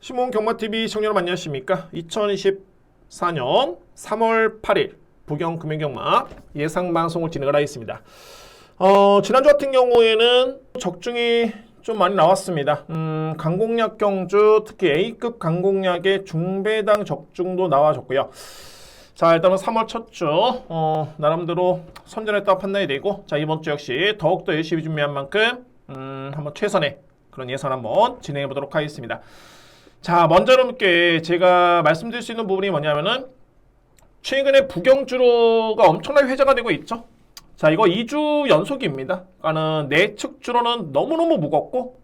시몬 경마TV 시청자 여러분 안녕하십니까? 2024년 3월 8일 부경금융경마 예상방송을 진행을 하겠습니다. 지난주 같은 경우에는 적중이 좀 많이 나왔습니다. 강공약 경주, 특히 A급 강공약의 중배당 적중도 나와줬고요. 자, 일단은 3월 첫 주, 나름대로 선전했다고 판단이 되고, 자, 이번 주 역시 더욱더 열심히 준비한 만큼, 한번 최선의 그런 예선 한번 진행해 보도록 하겠습니다. 자, 먼저 여러분께 제가 말씀드릴 수 있는 부분이 뭐냐면은, 최근에 부경주로가 엄청나게 회자가 되고 있죠. 자, 이거 2주 연속입니다. 그러니까는 내측 주로는 너무너무 무겁고,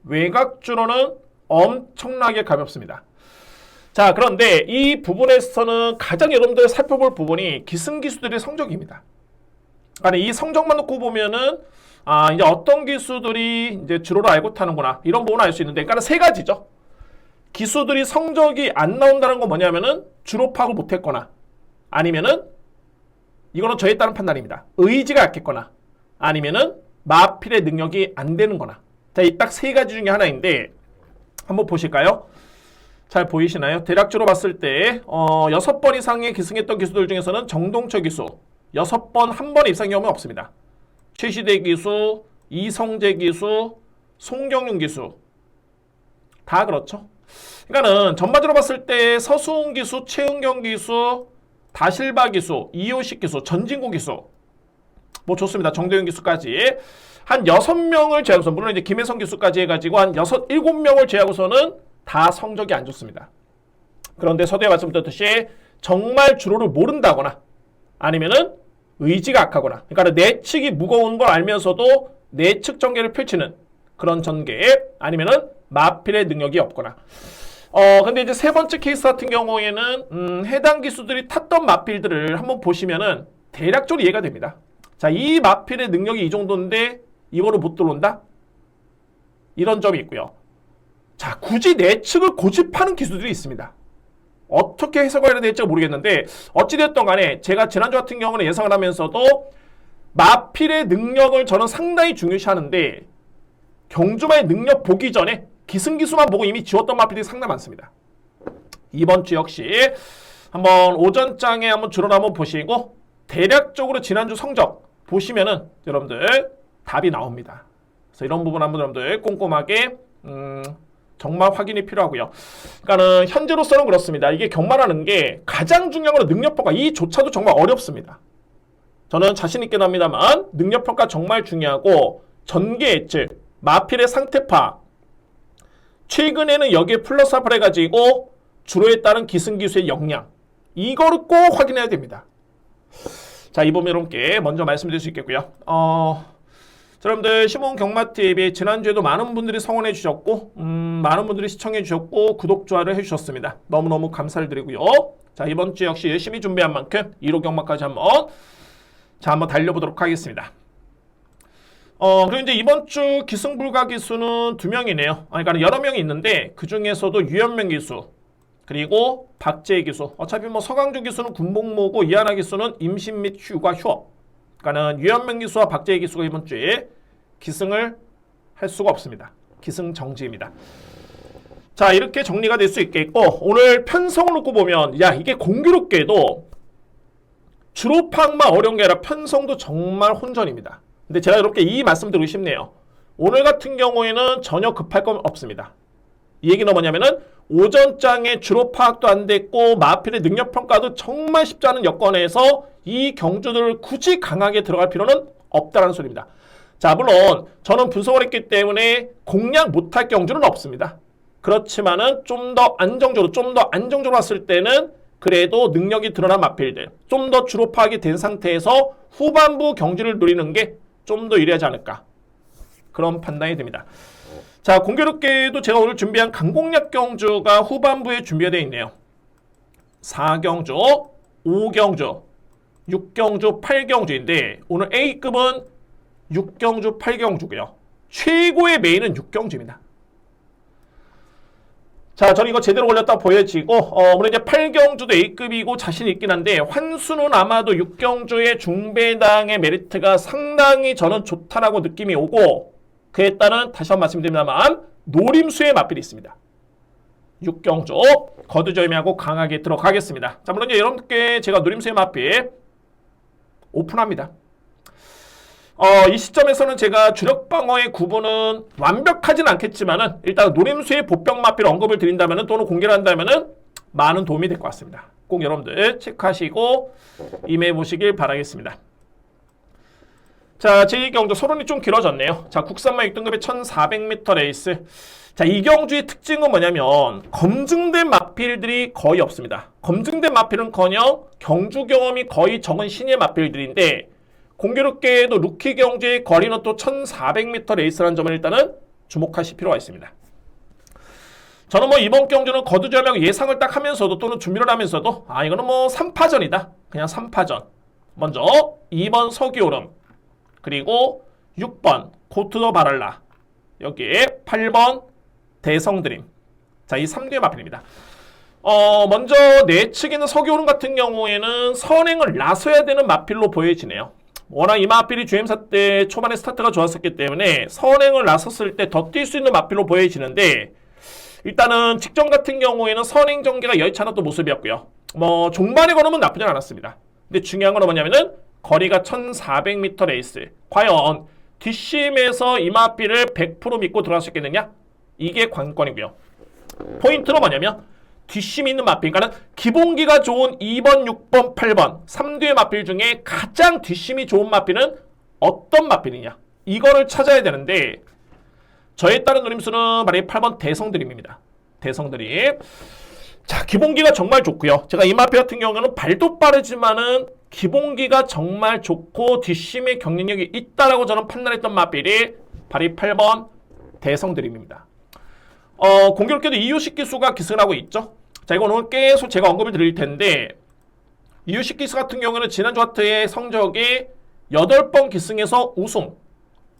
외곽 주로는 엄청나게 가볍습니다. 자, 그런데 이 부분에서는 가장 여러분들 살펴볼 부분이 기승기수들의 성적입니다. 아니, 이 성적만 놓고 보면은 이제 어떤 기수들이 이제 주로를 알고 타는구나 이런 부분을 알 수 있는데, 그러니까 세 가지죠. 기수들이 성적이 안 나온다는 건 뭐냐면은 주로 파악을 못했거나, 아니면은 이거는 저에 따른 판단입니다. 의지가 약했거나, 아니면은 마필의 능력이 안 되는 거나. 자, 이 딱 세 가지 중에 하나인데 한번 보실까요? 잘 보이시나요? 대략적으로 봤을 때 6번 이상의 기승했던 기수들 중에서는 정동철 기수 6번 한 번의 입상 경험이 없습니다. 최시대 기수, 이성재 기수, 송경윤 기수 다 그렇죠. 그러니까는 전반적으로 봤을 때 서수훈 기수, 최은경 기수, 다실바 기수, 이효식 기수, 전진구 기수 뭐 좋습니다. 정대윤 기수까지 한 6명을 제외하고서, 물론 이제 김혜성 기수까지 해가지고 한 7명을 제외하고서는 다 성적이 안 좋습니다. 그런데 서두에 말씀드렸듯이 정말 주로를 모른다거나, 아니면은 의지가 약하거나, 그러니까 내측이 무거운 걸 알면서도 내측 전개를 펼치는 그런 전개, 아니면은 마필의 능력이 없거나. 근데 이제 세 번째 케이스 같은 경우에는 해당 기수들이 탔던 마필들을 한번 보시면은 대략적으로 이해가 됩니다. 자, 이 마필의 능력이 이 정도인데 이거를 못 들어온다? 이런 점이 있고요. 자, 굳이 내측을 고집하는 기수들이 있습니다. 어떻게 해석을 해야 될지 모르겠는데, 어찌됐든 간에 제가 지난주 같은 경우는 예상을 하면서도 마필의 능력을 저는 상당히 중요시하는데, 경주마의 능력 보기 전에 기승기수만 보고 이미 지웠던 마필이 상당히 많습니다. 이번 주 역시 한번 오전장에 한번 주로 한번 보시고 대략적으로 지난주 성적 보시면은 여러분들 답이 나옵니다. 그래서 이런 부분 한번 여러분들 꼼꼼하게 정말 확인이 필요하고요. 그러니까는 현재로서는 그렇습니다. 이게 경마라는 게 가장 중요한 건 능력평가. 이조차도 정말 어렵습니다. 저는 자신 있게 납니다만 능력평가 정말 중요하고, 전개 예측, 마필의 상태 파악, 최근에는 여기에 플러스 알파를 해가지고 주로에 따른 기승기수의 역량, 이거를 꼭 확인해야 됩니다. 자, 이 부분 여러분께 먼저 말씀드릴 수 있겠고요. 여러분들 시몬 경마TV 지난주에도 많은 분들이 성원해 주셨고, 많은 분들이 시청해 주셨고 구독, 좋아요를 해주셨습니다. 너무너무 감사를 드리고요. 자, 이번 주 역시 열심히 준비한 만큼 1호 경마까지 한번 달려보도록 하겠습니다. 그리고 이제 이번 주 기승불가 기수는 2명이네요. 그러니까 여러 명이 있는데 그 중에서도 유현명 기수, 그리고 박재희 기수. 어차피 뭐 서강주 기수는 군복무고 이하나 기수는 임신 및 휴가 휴업. 그러니까는 유현명 기수와 박재희 기수가 이번 주에 기승을 할 수가 없습니다. 기승 정지입니다. 자, 이렇게 정리가 될 수 있겠고, 오늘 편성을 놓고 보면 이게 공교롭게도 주로 파악만 어려운 게 아니라 편성도 정말 혼전입니다. 근데 제가 이렇게 이 말씀 드리고 싶네요. 오늘 같은 경우에는 전혀 급할 건 없습니다. 이 얘기는 뭐냐면은 오전장에 주로 파악도 안 됐고 마필의 능력평가도 정말 쉽지 않은 여건에서 이 경주들을 굳이 강하게 들어갈 필요는 없다는 소리입니다. 자, 물론 저는 분석을 했기 때문에 공략 못할 경주는 없습니다. 그렇지만은 좀 더 안정적으로 왔을 때는 그래도 능력이 드러난 마필들, 좀 더 주로 파악이 된 상태에서 후반부 경주를 누리는 게 좀 더 유리하지 않을까, 그런 판단이 됩니다. 자, 공교롭게도 제가 오늘 준비한 강공략 경주가 후반부에 준비가 되어 있네요. 4경주, 5경주, 6경주, 8경주인데 오늘 A급은 6경주, 8경주고요. 최고의 메인은 6경주입니다. 자, 저는 이거 제대로 걸렸다고 보여지고, 물론 이제 8경주도 A급이고 자신 있긴 한데, 환수는 아마도 6경주의 중배당의 메리트가 상당히 저는 좋다라고 느낌이 오고, 그에 따른 다시 한번 말씀드립니다만 노림수의 마필이 있습니다. 육경주 거두절미하고 강하게 들어가겠습니다. 자, 물론 이제 여러분께 제가 노림수의 마필 오픈합니다. 이 시점에서는 제가 주력방어의 구분은 완벽하진 않겠지만은 일단 노림수의 보병 마필 언급을 드린다면은 또는 공개를 한다면은 많은 도움이 될 것 같습니다. 꼭 여러분들 체크하시고 임해 보시길 바라겠습니다. 자, 제2경주 서론이 좀 길어졌네요. 자, 국산마 6등급의 1400m 레이스. 자, 이 경주의 특징은 뭐냐면 검증된 마필들이 거의 없습니다. 검증된 마필은커녕 경주 경험이 거의 적은 신예 마필들인데 공교롭게도 루키 경주의 거리는 또 1400m 레이스라는 점을 일단은 주목하실 필요가 있습니다. 저는 뭐 이번 경주는 거두절미하고 예상을 딱 하면서도 또는 준비를 하면서도 이거는 뭐 3파전이다. 그냥 3파전. 먼저 2번 서기오름, 그리고 6번 고투더 바랄라, 여기에 8번 대성드림. 자, 이 3개의 마필입니다. 먼저 내측에 있는 서기오름 같은 경우에는 선행을 나서야 되는 마필로 보여지네요. 워낙 이 마필이 주행사 때 초반에 스타트가 좋았었기 때문에 선행을 나섰을 때 더 뛸 수 있는 마필로 보여지는데 일단은 직전 같은 경우에는 선행 전개가 여의치 않았던 모습이었고요. 뭐 종반에 걸으면 나쁘진 않았습니다. 근데 중요한 건 뭐냐면은 거리가 1400m 레이스. 과연 뒷심에서 이 마필을 100% 믿고 들어갈 수 있겠느냐? 이게 관건이고요. 포인트는 뭐냐면 뒷심이 있는 마필, 그러니까 기본기가 좋은 2번, 6번, 8번 3뒤의 마필 중에 가장 뒷심이 좋은 마필은 어떤 마필이냐? 이거를 찾아야 되는데 저에 따른 노림수는 바로 8번 대성드림입니다. 대성드림. 자, 기본기가 정말 좋고요. 제가 이 마필 같은 경우는 발도 빠르지만은 기본기가 정말 좋고 뒷심의 경쟁력이 있다라고 저는 판단했던 마필이 바로 8번 대성드림입니다. 공교롭게도 이유식 기수가 기승을 하고 있죠. 자, 이건 오늘 계속 제가 언급을 드릴 텐데 이유식 기수 같은 경우는 지난주 하트의 성적이 8번 기승에서 우승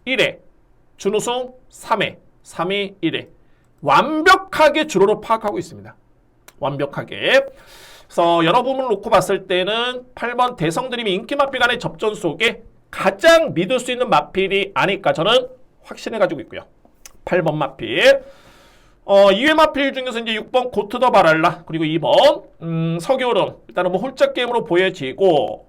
1회, 준우승 3회, 3위 1회. 완벽하게 주로로 파악하고 있습니다. 완벽하게. 그래서 여러 부분을 놓고 봤을 때는 8번 대성드림이 인기 마필 간의 접전 속에 가장 믿을 수 있는 마필이 아닐까 저는 확신해가지고 있고요. 8번 마필. 2회 마필 중에서 이제 6번 고투더 바랄라, 그리고 2번 서기오름. 일단은 뭐 홀짝 게임으로 보여지고,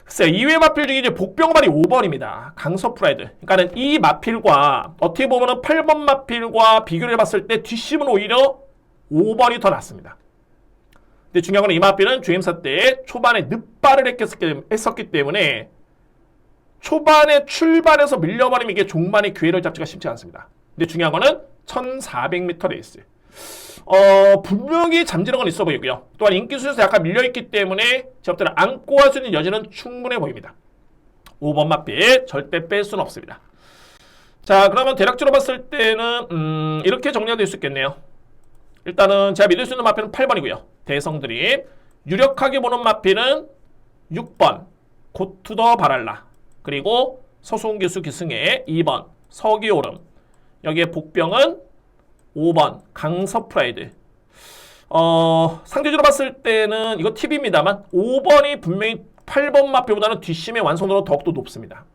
글쎄요, 2회 마필 중에 이제 복병발이 5번입니다. 강서 프라이드. 그러니까는 이 마필과 어떻게 보면은 8번 마필과 비교를 해봤을 때 뒷심은 오히려 5번이 더 낫습니다. 근데 중요한 건 이 마필은 주행사 때 초반에 늦발을 했었기 때문에 초반에 출발해서 밀려버리면 이게 종반에 기회를 잡기가 쉽지 않습니다. 근데 중요한 거는 1400m 레이스. 분명히 잠재력은 건 있어 보이고요. 또한 인기 순에서 약간 밀려있기 때문에 제업들을 안고 할 수 있는 여지는 충분해 보입니다. 5번 마필 절대 뺄 수는 없습니다. 자, 그러면 대략적으로 봤을 때는 이렇게 정리가 될 수 있겠네요. 일단은 제가 믿을 수 있는 마필은 8번이고요. 대성드림. 유력하게 보는 마필은 6번 고투더 바랄라, 그리고 서수홍기수 기승의 2번 서기오름, 여기에 복병은 5번 강서 프라이드. 상대적으로 봤을 때는 이거 팁입니다만 5번이 분명히 8번 마필보다는 뒷심의 완성도가 더욱더 높습니다.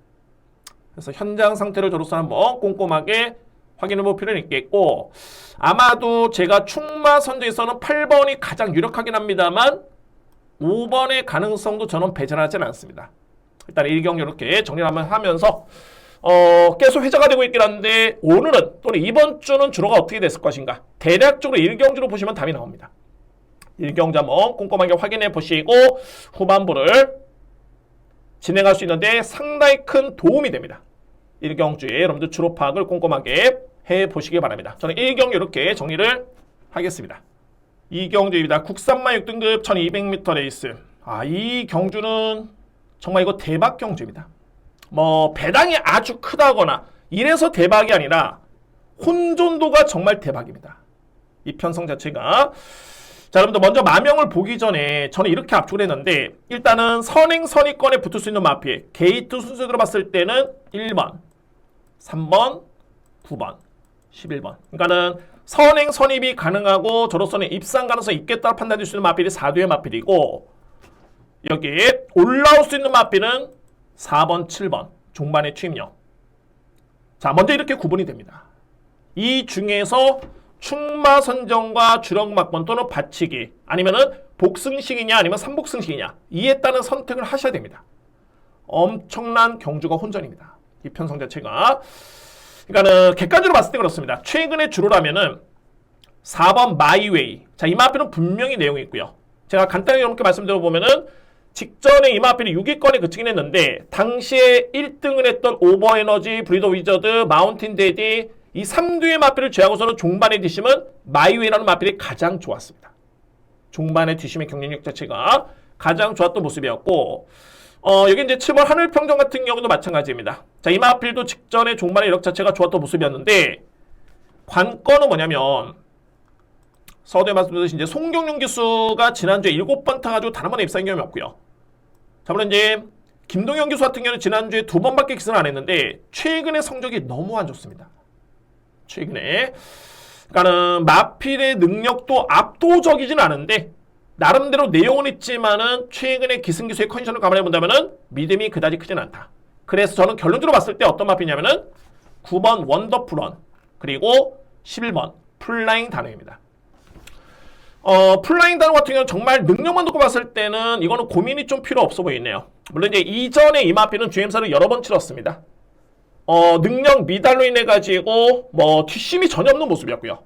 그래서 현장 상태를 저로서 한번 꼼꼼하게 확인해 볼 필요는 있겠고, 아마도 제가 충마 선제에서는 8번이 가장 유력하긴 합니다만 5번의 가능성도 저는 배제하지는 않습니다. 일단 1경 이렇게 정리를 한번 하면서 계속 회자가 되고 있긴 한데 오늘은 또는 이번 주는 주로가 어떻게 됐을 것인가, 대략적으로 1경주로 보시면 답이 나옵니다. 1경주 한번 꼼꼼하게 확인해 보시고 후반부를 진행할 수 있는데 상당히 큰 도움이 됩니다. 1경주에 여러분들 주로 파악을 꼼꼼하게 해보시기 바랍니다. 저는 1경주 이렇게 정리를 하겠습니다. 2경주입니다. 국산마 6등급 1200m 레이스. 이 경주는 정말 이거 대박 경주입니다. 뭐 배당이 아주 크다거나 이래서 대박이 아니라 혼존도가 정말 대박입니다. 이 편성 자체가. 자, 여러분들 먼저 마명을 보기 전에 저는 이렇게 압축을 했는데 일단은 선행 선의권에 붙을 수 있는 마필 게이트 순서대로 봤을 때는 1번, 3번, 9번, 11번. 그러니까는 선행 선입이 가능하고 저로서는 입상 가능성이 있겠다 판단될 수 있는 마필이 4두의 마필이고, 여기에 올라올 수 있는 마필은 4번, 7번 종반의 취임력. 자, 먼저 이렇게 구분이 됩니다. 이 중에서 충마 선정과 주력 막번 또는 받치기 아니면은 복승식이냐 아니면 삼복승식이냐 이에 따른 선택을 하셔야 됩니다. 엄청난 경주가 혼전입니다. 이 편성 자체가. 그러니까는 객관적으로 봤을 때 그렇습니다. 최근의 주로라면은 4번 마이웨이. 자, 이마필은 분명히 내용이 있고요. 제가 간단하게 여러분께 말씀드려보면은 직전에 이마필이 6위권에 그치긴 했는데 당시에 1등을 했던 오버에너지, 브리더 위저드, 마운틴 데디 이 3두의 마필을 제하고서는 종반의 뒷심은 마이웨이라는 마필이 가장 좋았습니다. 종반의 뒷심의 경쟁력 자체가 가장 좋았던 모습이었고 여기 이제 7번 하늘평정 같은 경우도 마찬가지입니다. 자, 이마필도 직전에 종반의 이력 자체가 좋았던 모습이었는데 관건은 뭐냐면 서두에 말씀드렸듯이 이제 송경용 기수가 지난주에 7번 타가지고 단 한 번에 입사한 경험이 없고요. 자, 물론 이제 김동현 기수 같은 경우는 지난주에 2번밖에 기승을 안 했는데 최근의 성적이 너무 안 좋습니다. 최근에. 그러니까는 마필의 능력도 압도적이진 않은데 나름대로 내용은 있지만은 최근에 기승 기수의 컨디션을 감안해 본다면은 믿음이 그다지 크진 않다. 그래서 저는 결론적으로 봤을 때 어떤 마필이냐면은 9번 원더풀원 그리고 11번 플라잉 단어입니다. 플라잉 단어 같은 경우는 정말 능력만 놓고 봤을 때는 이거는 고민이 좀 필요 없어 보이네요. 물론 이제 이전에 이 마필은 GM사를 여러 번 치렀습니다. 능력 미달로 인해 가지고 뭐 뒷심이 전혀 없는 모습이었고요.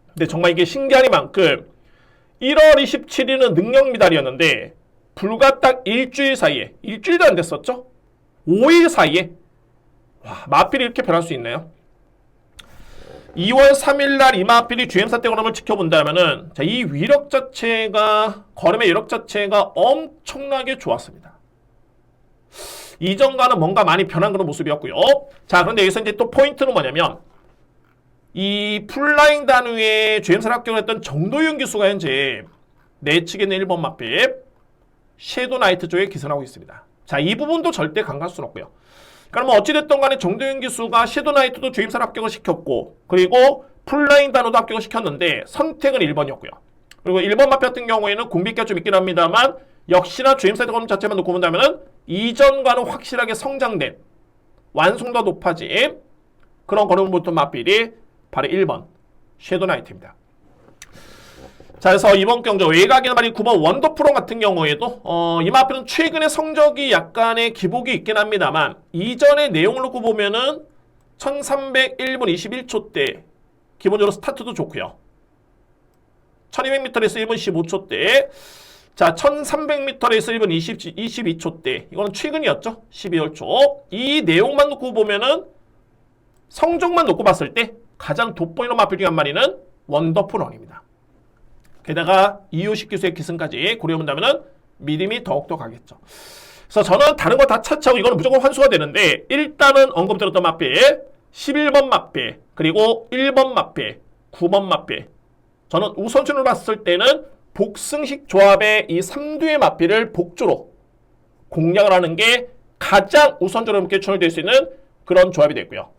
근데 정말 이게 신기하니만큼 1월 27일은 능력 미달이었는데 불과 딱 일주일 사이에 일주일도 안 됐었죠? 5일 사이에 와, 마필이 이렇게 변할 수 있네요. 2월 3일날 이마필이 GM사 때 걸음을 지켜본다면은 자, 이 위력 자체가 걸음의 위력 자체가 엄청나게 좋았습니다. 이전과는 뭔가 많이 변한 그런 모습이었고요. 자, 그런데 여기서 이제 또 포인트는 뭐냐면 이 플라잉 단위에 GM사를 합격을 했던 정도윤 기수가 현재 내측에 있는 1번 마필 섀도우 나이트 쪽에 기선하고 있습니다. 자, 이 부분도 절대 간과할 수는 없고요. 그러면 어찌됐든 간에 정도윤 기수가 섀도우 나이트도 GM사를 합격을 시켰고 그리고 플라잉 단어도 합격을 시켰는데 선택은 1번이었고요. 그리고 1번 마필 같은 경우에는 공비기가 좀 있긴 합니다만 역시나 GM사 걸음 자체만 놓고 본다면은 이전과는 확실하게 성장된 완성도가 높아진 그런 걸음을 보던 마필이 바로 1번 섀도우 나이트입니다. 자, 그래서 이번 경주 외곽에는 말이 9번 원더프론 같은 경우에도 이 마필은 최근에 성적이 약간의 기복이 있긴 합니다만 이전의 내용을 놓고 보면은 1301분 21초 때 기본적으로 스타트도 좋고요. 1200m에서 1분 15초 때 자, 1300m에서 1분 22초 때 이거는 최근이었죠. 12월 초. 이 내용만 놓고 보면은 성적만 놓고 봤을 때 가장 돋보이는 마필 중에 한 마리는 원더풀원입니다. 게다가 이효식 기수의 기승까지 고려해본다면 믿음이 더욱더 가겠죠. 그래서 저는 다른 거 다 차치하고 이거는 무조건 환수가 되는데 일단은 언급드렸던 마필 11번 마필 그리고 1번 마필 9번 마필 저는 우선순위를 봤을 때는 복승식 조합의 이 3두의 마필을 복주로 공략을 하는 게 가장 우선적으로 이렇게 추천될 수 있는 그런 조합이 됐고요.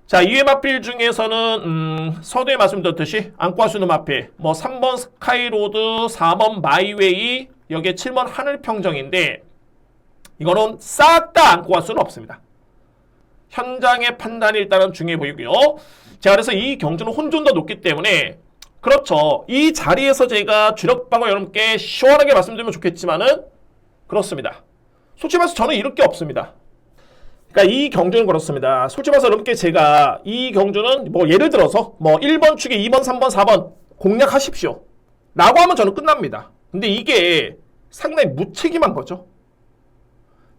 자, 이외 마필 중에서는 서두에 말씀드렸듯이 안고 할 수 있는 마필 뭐 3번 스카이로드, 4번 마이웨이, 여기에 7번 하늘평정인데 이거는 싹 다 안고 갈 수는 없습니다. 현장의 판단이 일단은 중요해 보이고요. 자, 그래서 이 경주는 혼존도 높기 때문에 그렇죠. 이 자리에서 제가 주력방을 여러분께 시원하게 말씀드리면 좋겠지만은 그렇습니다. 솔직히 말해서 저는 이럴 게 없습니다. 그러니까 이 경주는 그렇습니다. 솔직히 말해서 여러분께 제가 이 경주는 뭐 예를 들어서 뭐 1번 축에 2번, 3번, 4번 공략하십시오 라고 하면 저는 끝납니다. 근데 이게 상당히 무책임한 거죠.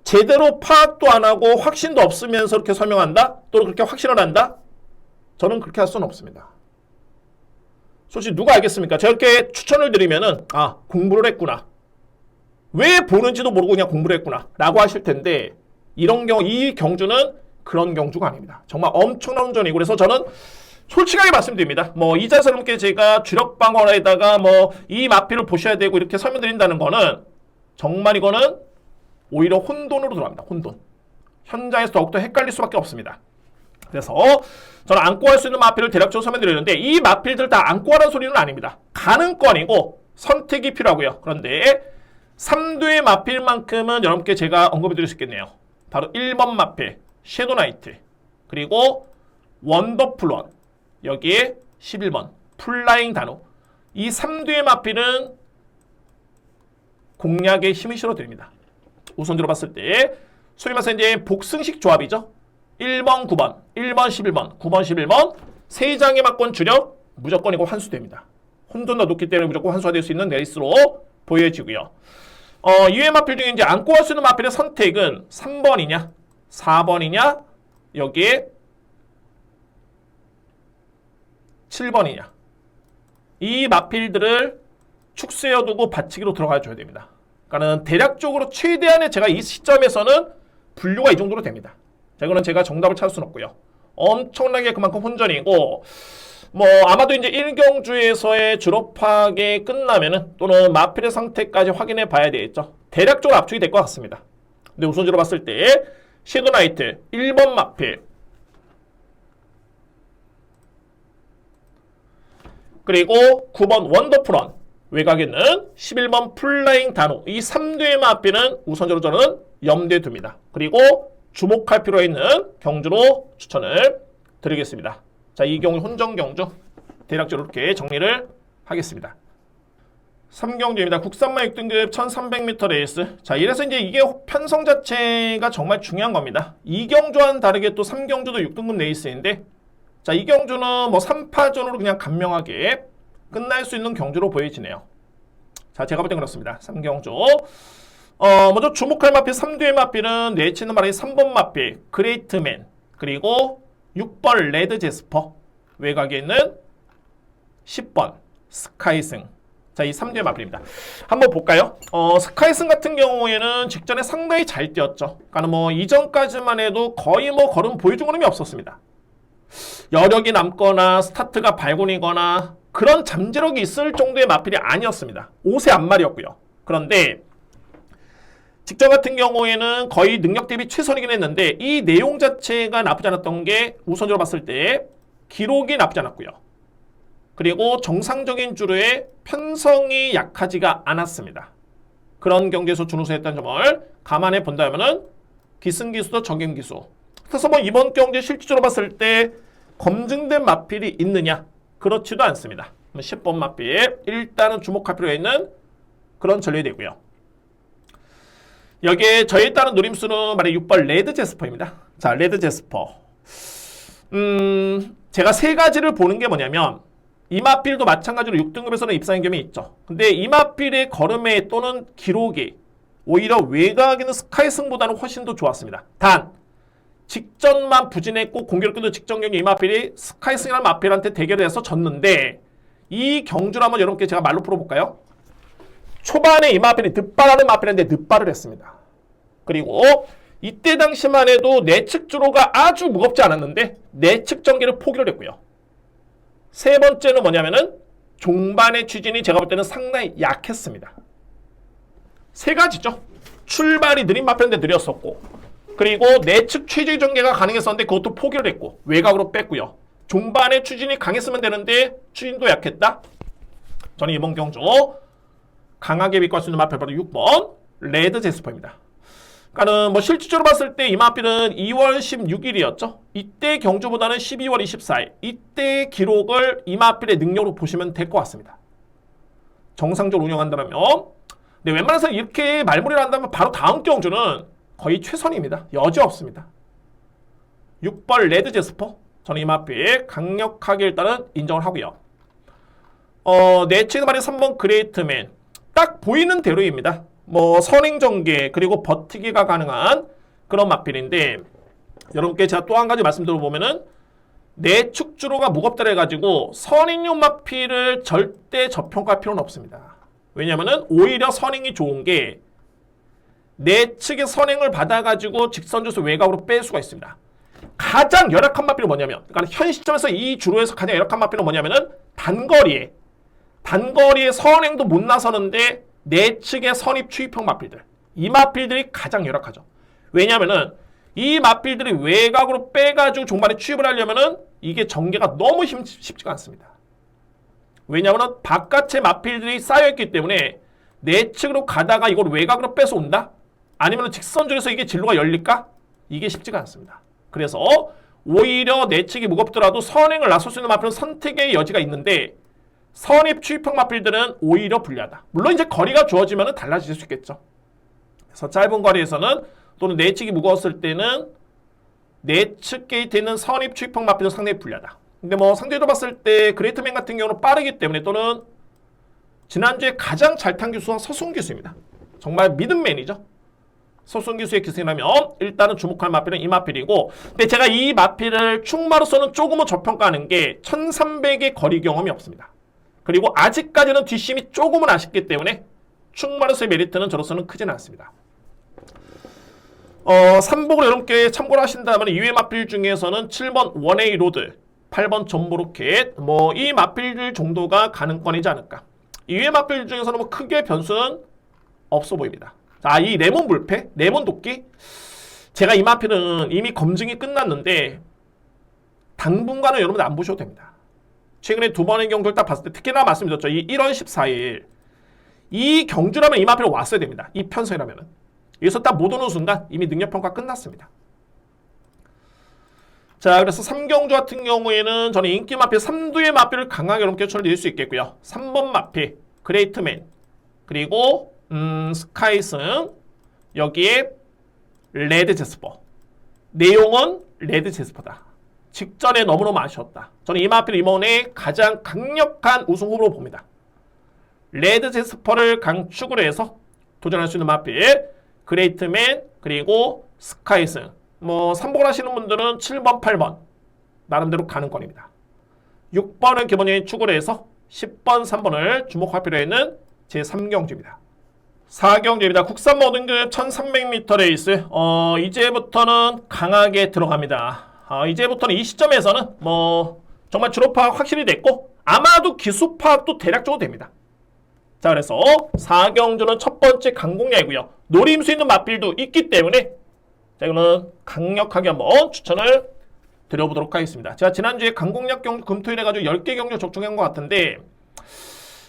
제대로 파악도 안 하고 확신도 없으면서 그렇게 설명한다? 또는 그렇게 확신을 한다? 저는 그렇게 할 수는 없습니다. 솔직히 누가 알겠습니까? 제가 이렇게 추천을 드리면은 아, 공부를 했구나. 왜 보는지도 모르고 그냥 공부를 했구나 라고 하실 텐데 이런 경우, 이 경주는 그런 경주가 아닙니다. 정말 엄청난 운전이고 그래서 저는 솔직하게 말씀드립니다. 뭐 이 자리에서 여러분께 제가 주력방어에다가 뭐 이 마필을 보셔야 되고 이렇게 설명드린다는 거는 정말 이거는 오히려 혼돈으로 들어갑니다. 혼돈. 현장에서 더욱더 헷갈릴 수밖에 없습니다. 그래서 저는 안고 할 수 있는 마필을 대략적으로 설명드리는데 이 마필들 다 안고 하라는 소리는 아닙니다. 가능권이고 선택이 필요하고요. 그런데 3두의 마필만큼은 여러분께 제가 언급해 드릴 수 있겠네요. 바로 1번 마필 섀도우 나이트 그리고 원더풀원 여기에 11번 플라잉 단호. 이 3뒤의 마필은 공략에 힘을 실어드립니다. 우선적으로 봤을 때 소위 말해서 이제 복승식 조합이죠. 1번, 9번, 1번, 11번, 9번, 11번 세 장의 막권 주력 무조건 이거 환수됩니다. 혼돈도 높기 때문에 무조건 환수가 될 수 있는 레이스로 보여지고요. 이외의 마필 중에 이제 안고 할 수 있는 마필의 선택은 3번이냐, 4번이냐, 여기에 7번이냐. 이 마필들을 축소해두고 받치기로 들어가 줘야 됩니다. 그러니까는 대략적으로 최대한의 제가 이 시점에서는 분류가 이 정도로 됩니다. 자, 이거는 제가 정답을 찾을 수는 없고요. 엄청나게 그만큼 혼전이고, 뭐 아마도 이제 1경주에서의 졸업하게 끝나면은 또는 마필의 상태까지 확인해 봐야 되겠죠. 대략적으로 압축이 될 것 같습니다. 근데 우선적으로 봤을 때 섀도우 나이트 1번 마필, 그리고 9번 원더풀원, 외곽에는 11번 플라잉 단호, 이 3대의 마필은 우선적으로 저는 염두에 둡니다. 그리고 주목할 필요가 있는 경주로 추천을 드리겠습니다. 자, 이 경우 혼전 경주 대략적으로 이렇게 정리를 하겠습니다. 3경주입니다. 국산마 6등급 1300m 레이스. 자, 이래서 이제 이게 편성 자체가 정말 중요한 겁니다. 2경주와는 다르게 또 3경주도 6등급 레이스인데, 자, 이 경주는 뭐 3파전으로 그냥 간명하게 끝날 수 있는 경주로 보여지네요. 자, 제가 볼 땐 그렇습니다. 3경주. 먼저 주목할 마필 3뒤의 마필은 내치는 말이 3번 마필 그레이트맨, 그리고 6번 레드 제스퍼, 외곽에 있는 10번 스카이승. 자, 이 3뒤의 마필입니다. 한번 볼까요? 스카이승 같은 경우에는 직전에 상당히 잘 뛰었죠. 그러니까 뭐 이전까지만 해도 거의 뭐 걸음 보여준 그림이 없었습니다. 여력이 남거나 스타트가 발군이거나 그런 잠재력이 있을 정도의 마필이 아니었습니다. 5세 앞말이었고요. 그런데 직전 같은 경우에는 거의 능력 대비 최선이긴 했는데 이 내용 자체가 나쁘지 않았던 게 우선적으로 봤을 때 기록이 나쁘지 않았고요. 그리고 정상적인 주로의 편성이 약하지가 않았습니다. 그런 경기에서 준우승했다는 점을 감안해 본다면은 기승기수도 적임기수. 그래서 뭐 이번 경기 실질적으로 봤을 때 검증된 마필이 있느냐? 그렇지도 않습니다. 10번 마필 일단은 주목할 필요가 있는 그런 전례이 되고요. 여기에 저에 따른 노림수는 말이 6번 레드 제스퍼입니다. 자, 레드 제스퍼. 제가 세 가지를 보는 게 뭐냐면 이 마필도 마찬가지로 6등급에서는 입상의 경험이 있죠. 근데 이 마필의 걸음에 또는 기록이 오히려 외곽에 있는 스카이승보다는 훨씬 더 좋았습니다. 단 직전만 부진했고 공교롭 끝도 직전 경기 이 마필이 스카이승이라는 마필한테 대결을 해서 졌는데, 이 경주를 한번 여러분께 제가 말로 풀어볼까요? 초반에 이 마필이 득발하는 마필인데 득발을 했습니다. 그리고 이때 당시만 해도 내측 주로가 아주 무겁지 않았는데 내측 전개를 포기를 했고요. 세 번째는 뭐냐면은 종반의 추진이 제가 볼 때는 상당히 약했습니다. 세 가지죠. 출발이 느린 마필인데 느렸었고, 그리고 내측 최저 전개가 가능했었는데 그것도 포기를 했고 외곽으로 뺐고요. 종반의 추진이 강했으면 되는데 추진도 약했다. 저는 이번 경주 강하게 비교할 수 있는 마필 바로 6번 레드 제스퍼입니다. 그러니까는 뭐 실질적으로 봤을 때 이 마필은 2월 16일이었죠. 이때 경주보다는 12월 24일. 이때 기록을 이 마필의 능력으로 보시면 될 것 같습니다. 정상적으로 운영한다면. 근데 웬만해서 이렇게 말무리를 한다면 바로 다음 경주는 거의 최선입니다. 여지 없습니다. 6번 레드 제스퍼. 저는 이 마필 강력하게 일단은 인정을 하고요. 내치는 말이 3번 그레이트맨. 딱 보이는 대로입니다. 뭐 선행전개 그리고 버티기가 가능한 그런 마필인데, 여러분께 제가 또 한 가지 말씀드려보면은 내축 주로가 무겁다 해가지고 선행용 마필을 절대 저평가할 필요는 없습니다. 왜냐면은 오히려 선행이 좋은 게 내측의 선행을 받아가지고 직선주수 외곽으로 뺄 수가 있습니다. 가장 열악한 마필은 뭐냐면, 그러니까 현 시점에서 이 주로에서 가장 열악한 마필은 뭐냐면은 단거리에 선행도 못 나서는데 내측의 선입 추입형 마필들, 이 마필들이 가장 열악하죠. 왜냐면은 이 마필들이 외곽으로 빼가지고 종반에 추입을 하려면은 이게 전개가 너무 쉽지가 않습니다. 왜냐면은 바깥에 마필들이 쌓여있기 때문에 내측으로 가다가 이걸 외곽으로 빼서 온다? 아니면 직선줄에서 이게 진로가 열릴까? 이게 쉽지가 않습니다. 그래서 오히려 내측이 무겁더라도 선행을 나설 수 있는 마필은 선택의 여지가 있는데 선입 추입형 마필들은 오히려 불리하다. 물론 이제 거리가 주어지면 달라질 수 있겠죠. 그래서 짧은 거리에서는 또는 내측이 무거웠을 때는 내측 게이트에 있는 선입 추입형 마필은 상당히 불리하다. 근데 뭐 상대로 봤을 때 그레이트맨 같은 경우는 빠르기 때문에 또는 지난주에 가장 잘 탄 기수가 서수훈 기수입니다. 정말 믿음맨이죠. 서수훈 기수의 기승이라면 일단은 주목할 마필은 이 마필이고, 근데 제가 이 마필을 충마로서는 조금은 저평가하는 게 1300의 거리 경험이 없습니다. 그리고 아직까지는 뒷심이 조금은 아쉽기 때문에 충마로서의 메리트는 저로서는 크지는 않습니다. 3복을 여러분께 참고를 하신다면 이외 마필 중에서는 7번 원웨이 로드, 8번 전보로켓, 뭐 이 마필 정도가 가능권이지 않을까. 이외 마필 중에서는 뭐 크게 변수는 없어 보입니다. 자, 이 레몬 불패, 레몬 도끼. 제가 이 마필은 이미 검증이 끝났는데 당분간은 여러분들 안 보셔도 됩니다. 최근에 두 번의 경주를 딱 봤을 때 특히나 말씀드렸죠. 이 1월 14일 이 경주라면 이 마필은 왔어야 됩니다. 이 편성이라면은. 여기서 딱 못 오는 순간 이미 능력평가 끝났습니다. 자, 그래서 3경주 같은 경우에는 저는 인기 마필 3두의 마필을 강하게 여러분께 추천을 드릴 수 있겠고요. 3번 마필, 그레이트맨, 그리고 스카이승, 여기에 레드 제스퍼. 내용은 레드 제스퍼다. 직전에 너무너무 아쉬웠다. 저는 이 마필 이번에 가장 강력한 우승 후보로 봅니다. 레드 제스퍼를 강축으로 해서 도전할 수 있는 마필, 그레이트맨, 그리고 스카이승. 뭐 3복을 하시는 분들은 7번, 8번 나름대로 가능권입니다. 6번은 기본적인 축으로 해서 10번, 3번을 주목할 필요 있는 제3경주입니다. 4경주입니다. 국산 모든급 1300m 레이스. 이제부터는 강하게 들어갑니다. 이제부터는 이 시점에서는 뭐 정말 주로 파악 확실히 됐고 아마도 기수 파악도 대략적으로 됩니다. 자, 그래서 4경주는 첫 번째 강공략이고요. 노림수 있는 마필도 있기 때문에 자, 이거는 강력하게 한번 추천을 드려보도록 하겠습니다. 제가 지난주에 강공략 경주 금토일 해가지고 10개 경주 적중한 것 같은데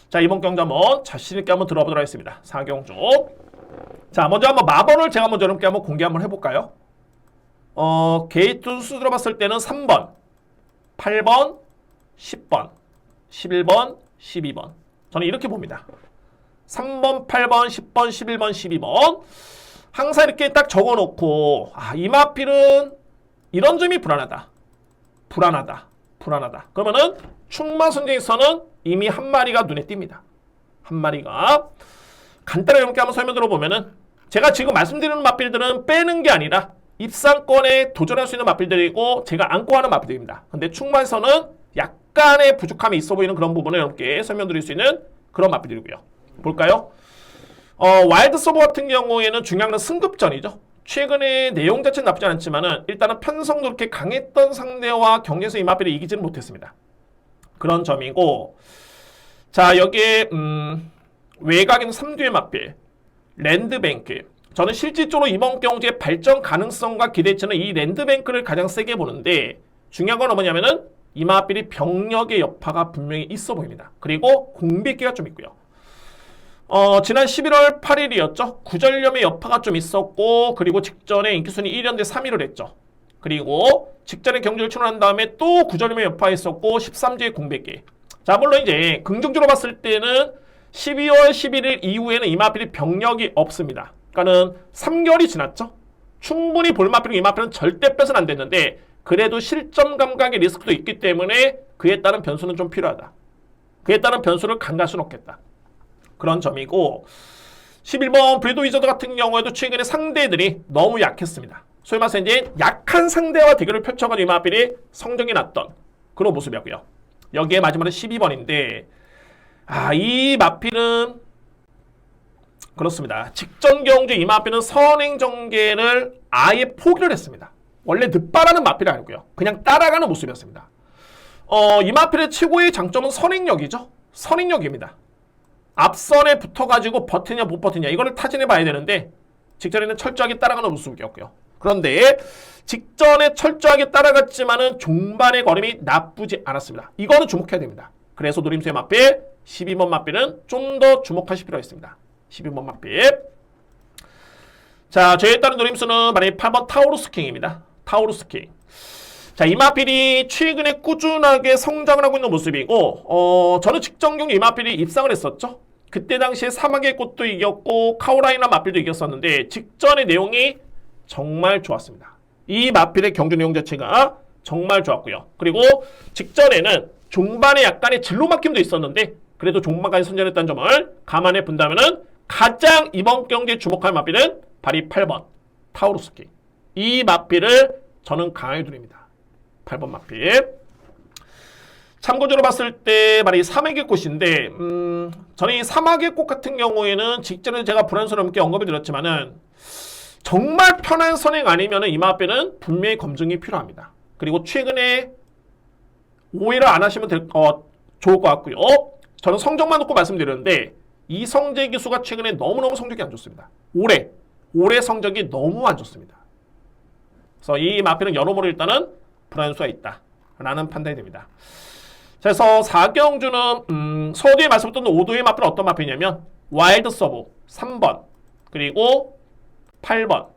자, 이번 경주 한번 자신있게 한번 들어보도록 하겠습니다. 4경주. 자, 먼저 한번 마번을 제가 먼저 여러분께 한번 공개 한번 해볼까요? 게이트 수 들어봤을 때는 3번, 8번, 10번, 11번, 12번. 저는 이렇게 봅니다. 3번, 8번, 10번, 11번, 12번. 항상 이렇게 딱 적어놓고 이 마필은 이런 점이 불안하다. 불안하다. 그러면은 충마선정에서는 이미 한 마리가 눈에 띕니다. 한 마리가. 간단하게 이렇게 한번 설명 들어보면은 제가 지금 말씀드리는 마필들은 빼는 게 아니라 입상권에 도전할 수 있는 마필들이고 제가 안고 하는 마필들입니다. 근데 충마에서는 약간의 부족함이 있어 보이는 그런 부분을 여러분께 설명드릴 수 있는 그런 마필들이고요. 볼까요? 와일드 서버 같은 경우에는 중요한 건 승급전이죠. 최근에 내용 자체는 나쁘지 않지만은 일단은 편성도 그렇게 강했던 상대와 경기에서 이 마필을 이기지는 못했습니다. 그런 점이고, 자, 여기에 외곽에는 3두의 마필, 랜드뱅크. 저는 실질적으로 이번 경주의 발전 가능성과 기대치는 이 랜드뱅크를 가장 세게 보는데 중요한 건 뭐냐면은 이 마필이 병력의 여파가 분명히 있어 보입니다. 그리고 공백기가 좀 있고요. 지난 11월 8일이었죠. 구전염의 여파가 좀 있었고, 그리고 직전에 인기순위 1연대 3위를 했죠. 그리고 직전에 경주를 치러난 다음에 또 구전염의 여파가 있었고, 13주의 공백기. 자, 물론 이제 긍정적으로 봤을 때는 12월 11일 이후에는 이 마필이 병력이 없습니다. 그러니까는 3개월이 지났죠. 충분히 볼 마필은 이 마필은 절대 빼서는 안 됐는데, 그래도 실점 감각의 리스크도 있기 때문에 그에 따른 변수는 좀 필요하다. 그에 따른 변수를 간과할 수는 없겠다. 그런 점이고, 11번 브리드 위저드 같은 경우에도 최근에 상대들이 너무 약했습니다. 소위 말해서 이제 약한 상대와 대결을 펼쳐가지고 이 마필이 성적이 났던 그런 모습이었고요. 여기에 마지막으로 12번인데 이 마필은 그렇습니다. 직전 경주 이 마필은 선행 전개를 아예 포기를 했습니다. 원래 늦바라는 마필이 아니고요. 그냥 따라가는 모습이었습니다. 이 마필의 최고의 장점은 선행력이죠. 선행력입니다. 앞선에 붙어가지고 버티냐 못 버티냐 이거를 타진해 봐야 되는데 직전에는 철저하게 따라가는 모습이었고요. 그런데 직전에 철저하게 따라갔지만은 종반의 걸음이 나쁘지 않았습니다. 이거는 주목해야 됩니다. 그래서 노림수의 마필 12번 마필은 좀 더 주목하실 필요가 있습니다. 12번 마필. 자, 저에 따른 노림수는 만약에 8번 타우루스 킹입니다. 타우루스 킹. 자, 이마필이 최근에 꾸준하게 성장을 하고 있는 모습이고, 저는 직전 경기 이마필이 입상을 했었죠. 그때 당시에 사막의 꽃도 이겼고 카오라이나 마필도 이겼었는데 직전의 내용이 정말 좋았습니다. 이 마필의 경주 내용 자체가 정말 좋았고요. 그리고 직전에는 종반에 약간의 진로 막힘도 있었는데 그래도 종반까지 선전했다는 점을 감안해 본다면은 가장 이번 경기에 주목할 마필은 바로 8번 타우루스킹. 이 마필을 저는 강하게 두립니다. 8번 마필. 참고적으로 봤을 때 바로 이 사막의 꽃인데 저는 이 사막의 꽃 같은 경우에는 직전에 제가 불안스럽게 언급을 드렸지만은 정말 편한 선행 아니면은 이 마필은 분명히 검증이 필요합니다. 그리고 최근에 오해를 안 하시면 좋을 것 같고요. 저는 성적만 놓고 말씀드렸는데 이성재 기수가 최근에 너무너무 성적이 안 좋습니다. 올해 성적이 너무 안 좋습니다. 그래서 이 마필은 여러모로 일단은 불안수가 있다라는 판단이 됩니다. 그래서 4경주는 서두에 말씀드렸던 5도의 마필은 어떤 마필이냐면 와일드 서브 3번 그리고 8번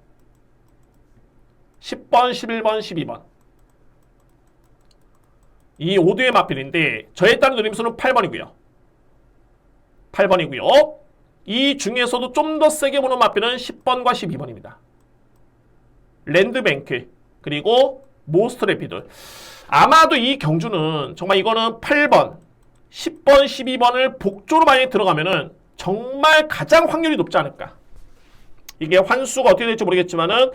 10번 11번 12번 이 5도의 마필인데 저에 따른 누림수는 8번이고요. 이 중에서도 좀 더 세게 보는 마필은 10번과 12번입니다. 랜드뱅크 그리고 모스트래피드. 아마도 이 경주는 정말 이거는 8번, 10번, 12번을 복조로 많이 들어가면은 정말 가장 확률이 높지 않을까. 이게 환수가 어떻게 될지 모르겠지만은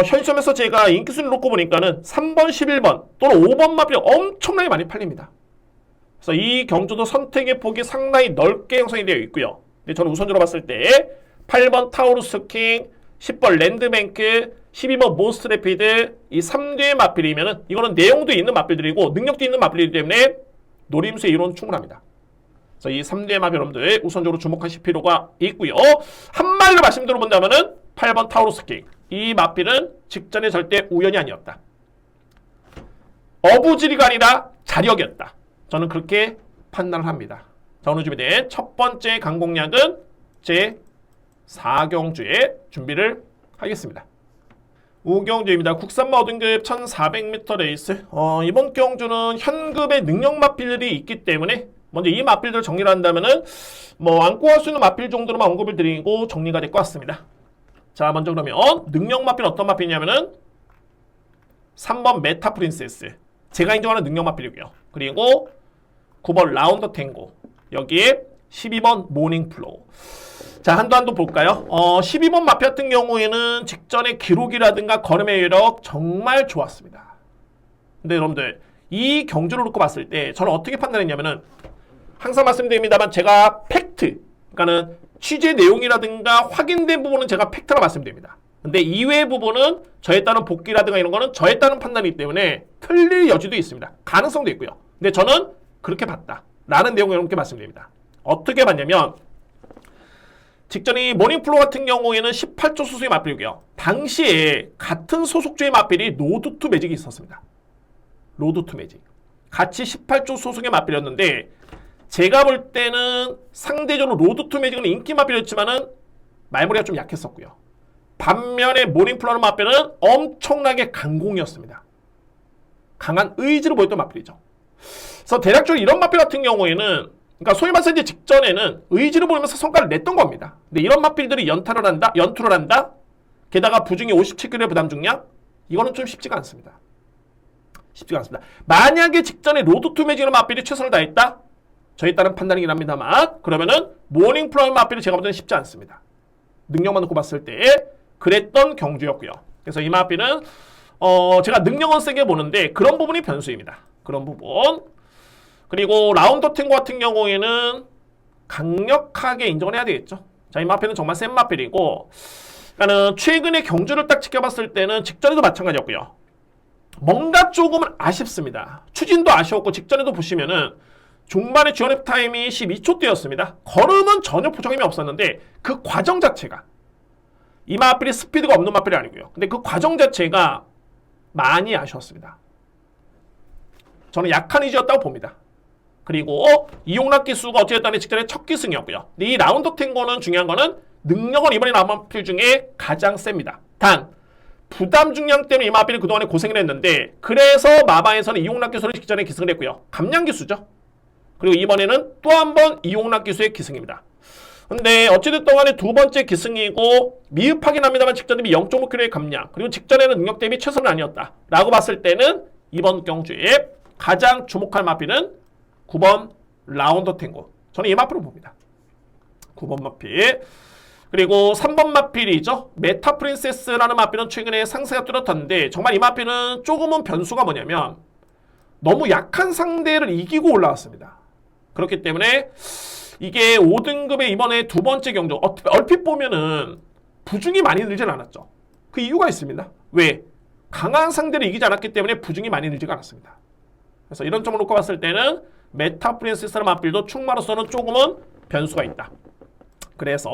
현 시점에서 제가 인기순위를 놓고 보니까는 3번, 11번 또는 5번 마필이 엄청나게 많이 팔립니다. 그래서 이 경주도 선택의 폭이 상당히 넓게 형성이 되어 있고요. 근데 저는 우선적으로 봤을 때 8번 타우루스킹, 10번 랜드뱅크, 12번 모스트래피드 이 3대의 마필이면은 이거는 내용도 있는 마필들이고 능력도 있는 마필이기 때문에 노림수의 이론은 충분합니다. 그래서 이 3대의 마필 여러분들 우선적으로 주목하실 필요가 있고요. 한마디로 말씀드려본다면은 8번 타우루스킹 이 마필은 직전에 절대 우연이 아니었다. 어부지리가 아니라 자력이었다. 저는 그렇게 판단을 합니다. 자, 오늘 준비된 첫 번째 강공략은 제 4경주에 준비를 하겠습니다. 5경주입니다. 국산마 5등급 1400m 레이스. 이번 경주는 현급의 능력 마필들이 있기 때문에 먼저 이 마필들을 정리를 한다면은 안고 할 수 있는 마필 정도로만 언급을 드리고 정리가 될 것 같습니다. 자, 먼저 그러면 능력 마필 어떤 마필이냐면은 3번 메타 프린세스. 제가 인정하는 능력 마필이고요. 그리고 9번 라운더 탱고. 여기에 12번 모닝 플로우. 자, 한도 볼까요? 12번 마필 같은 경우에는 직전의 기록이라든가 걸음의 여력 정말 좋았습니다. 근데 여러분들 이 경주를 놓고 봤을 때 저는 어떻게 판단했냐면은 항상 말씀드립니다만 제가 팩트, 그러니까는 취재 내용이라든가 확인된 부분은 제가 팩트라 말씀드립니다. 근데 이외의 부분은 저에 따른 복귀라든가 이런 거는 저에 따른 판단이기 때문에 틀릴 여지도 있습니다. 가능성도 있고요. 근데 저는 그렇게 봤다 라는 내용을 여러분께 말씀드립니다. 어떻게 봤냐면 직전에 모닝플로 같은 경우에는 18조 소속의 마필이고요. 당시에 같은 소속주의 마필이 로드2 매직이 있었습니다. 로드2 매직. 같이 18조 소속의 마필이었는데 제가 볼 때는 상대적으로 로드2 매직은 인기 마필이었지만은 말머리가 좀 약했었고요. 반면에 모닝플로는 마필은 엄청나게 강공이었습니다. 강한 의지를 보였던 마필이죠. 그래서 대략적으로 이런 마필 같은 경우에는 그러니까 소위 말해서 이제 직전에는 의지를 보이면서 성과를 냈던 겁니다. 근데 이런 마필들이 연투를 한다? 게다가 부중이 57kg의 부담 중량? 이거는 좀 쉽지가 않습니다. 만약에 직전에 로드2 매직이라는 마필이 최선을 다했다? 저에 따른 판단이긴 합니다만 그러면은 모닝 플라워 마필이 제가 볼 때는 쉽지 않습니다. 능력만 놓고 봤을 때 그랬던 경주였고요. 그래서 이 마필은 제가 능력은 세게 보는데 그런 부분이 변수입니다. 그런 부분. 그리고 라운더 탱고 같은 경우에는 강력하게 인정을 해야 되겠죠. 자, 이 마필은 정말 센 마필이고 그러니까는 최근에 경주를 딱 지켜봤을 때는 직전에도 마찬가지였고요. 뭔가 조금은 아쉽습니다. 추진도 아쉬웠고 직전에도 보시면은 중반에 지원랩 타임이 12초대였습니다. 걸음은 전혀 부정임이 없었는데 그 과정 자체가 이 마필이 스피드가 없는 마필이 아니고요. 근데 그 과정 자체가 많이 아쉬웠습니다. 저는 약한 의지였다고 봅니다. 그리고 이용락 기수가 어찌됐든 직전에 첫 기승이었고요. 근데 이 라운더 탱고는 중요한 거는 능력은 이번에 나온 마필 중에 가장 셉니다. 단 부담 중량 때문에 이 마필이 그동안에 고생을 했는데 그래서 마바에서는 이용락 기수를 직전에 기승을 했고요. 감량 기수죠. 그리고 이번에는 또 한 번 이용락 기수의 기승입니다. 근데 어찌됐든 간에 두 번째 기승이고 미흡하긴 합니다만 직전 대비 0.5kg의 감량 그리고 직전에는 능력 대비 최선은 아니었다 라고 봤을 때는 이번 경주에 가장 주목할 마필은 9번 라운더 탱고. 저는 이 마필을 봅니다. 9번 마필. 그리고 3번 마필이죠. 메타 프린세스라는 마필은 최근에 상세가 뚜렷한데 정말 이 마필은 조금은 변수가 뭐냐면 너무 약한 상대를 이기고 올라왔습니다. 그렇기 때문에 이게 5등급의 이번에 두 번째 경주 얼핏 보면은 부중이 많이 늘진 않았죠. 그 이유가 있습니다. 왜? 강한 상대를 이기지 않았기 때문에 부중이 많이 늘지가 않았습니다. 그래서 이런 점을 놓고 봤을 때는 메타 프린세스라는 마필도 충마로서는 조금은 변수가 있다. 그래서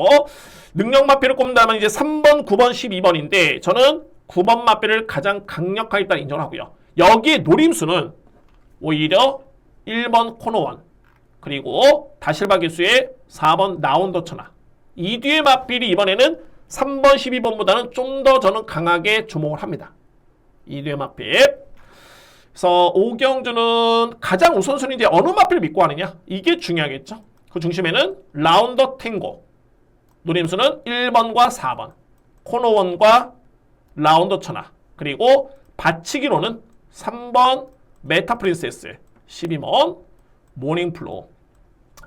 능력 마필을 꼽는다면 이제 3번, 9번, 12번인데 저는 9번 마필을 가장 강력하게 일단 인정하고요. 여기에 노림수는 오히려 1번 코너원 그리고 다실바 기수의 4번 나온더 천하 이 뒤의 마필이 이번에는 3번, 12번보다는 좀 더 저는 강하게 주목을 합니다. 이 뒤의 마필. 그래서 오경주는 가장 우선순위 이제 어느 마필을 믿고 하느냐 이게 중요하겠죠. 그 중심에는 라운더 탱고 노림수는 1번과 4번 코너원과 라운더 천하 그리고 받치기로는 3번 메타 프린세스 12번 모닝플로우.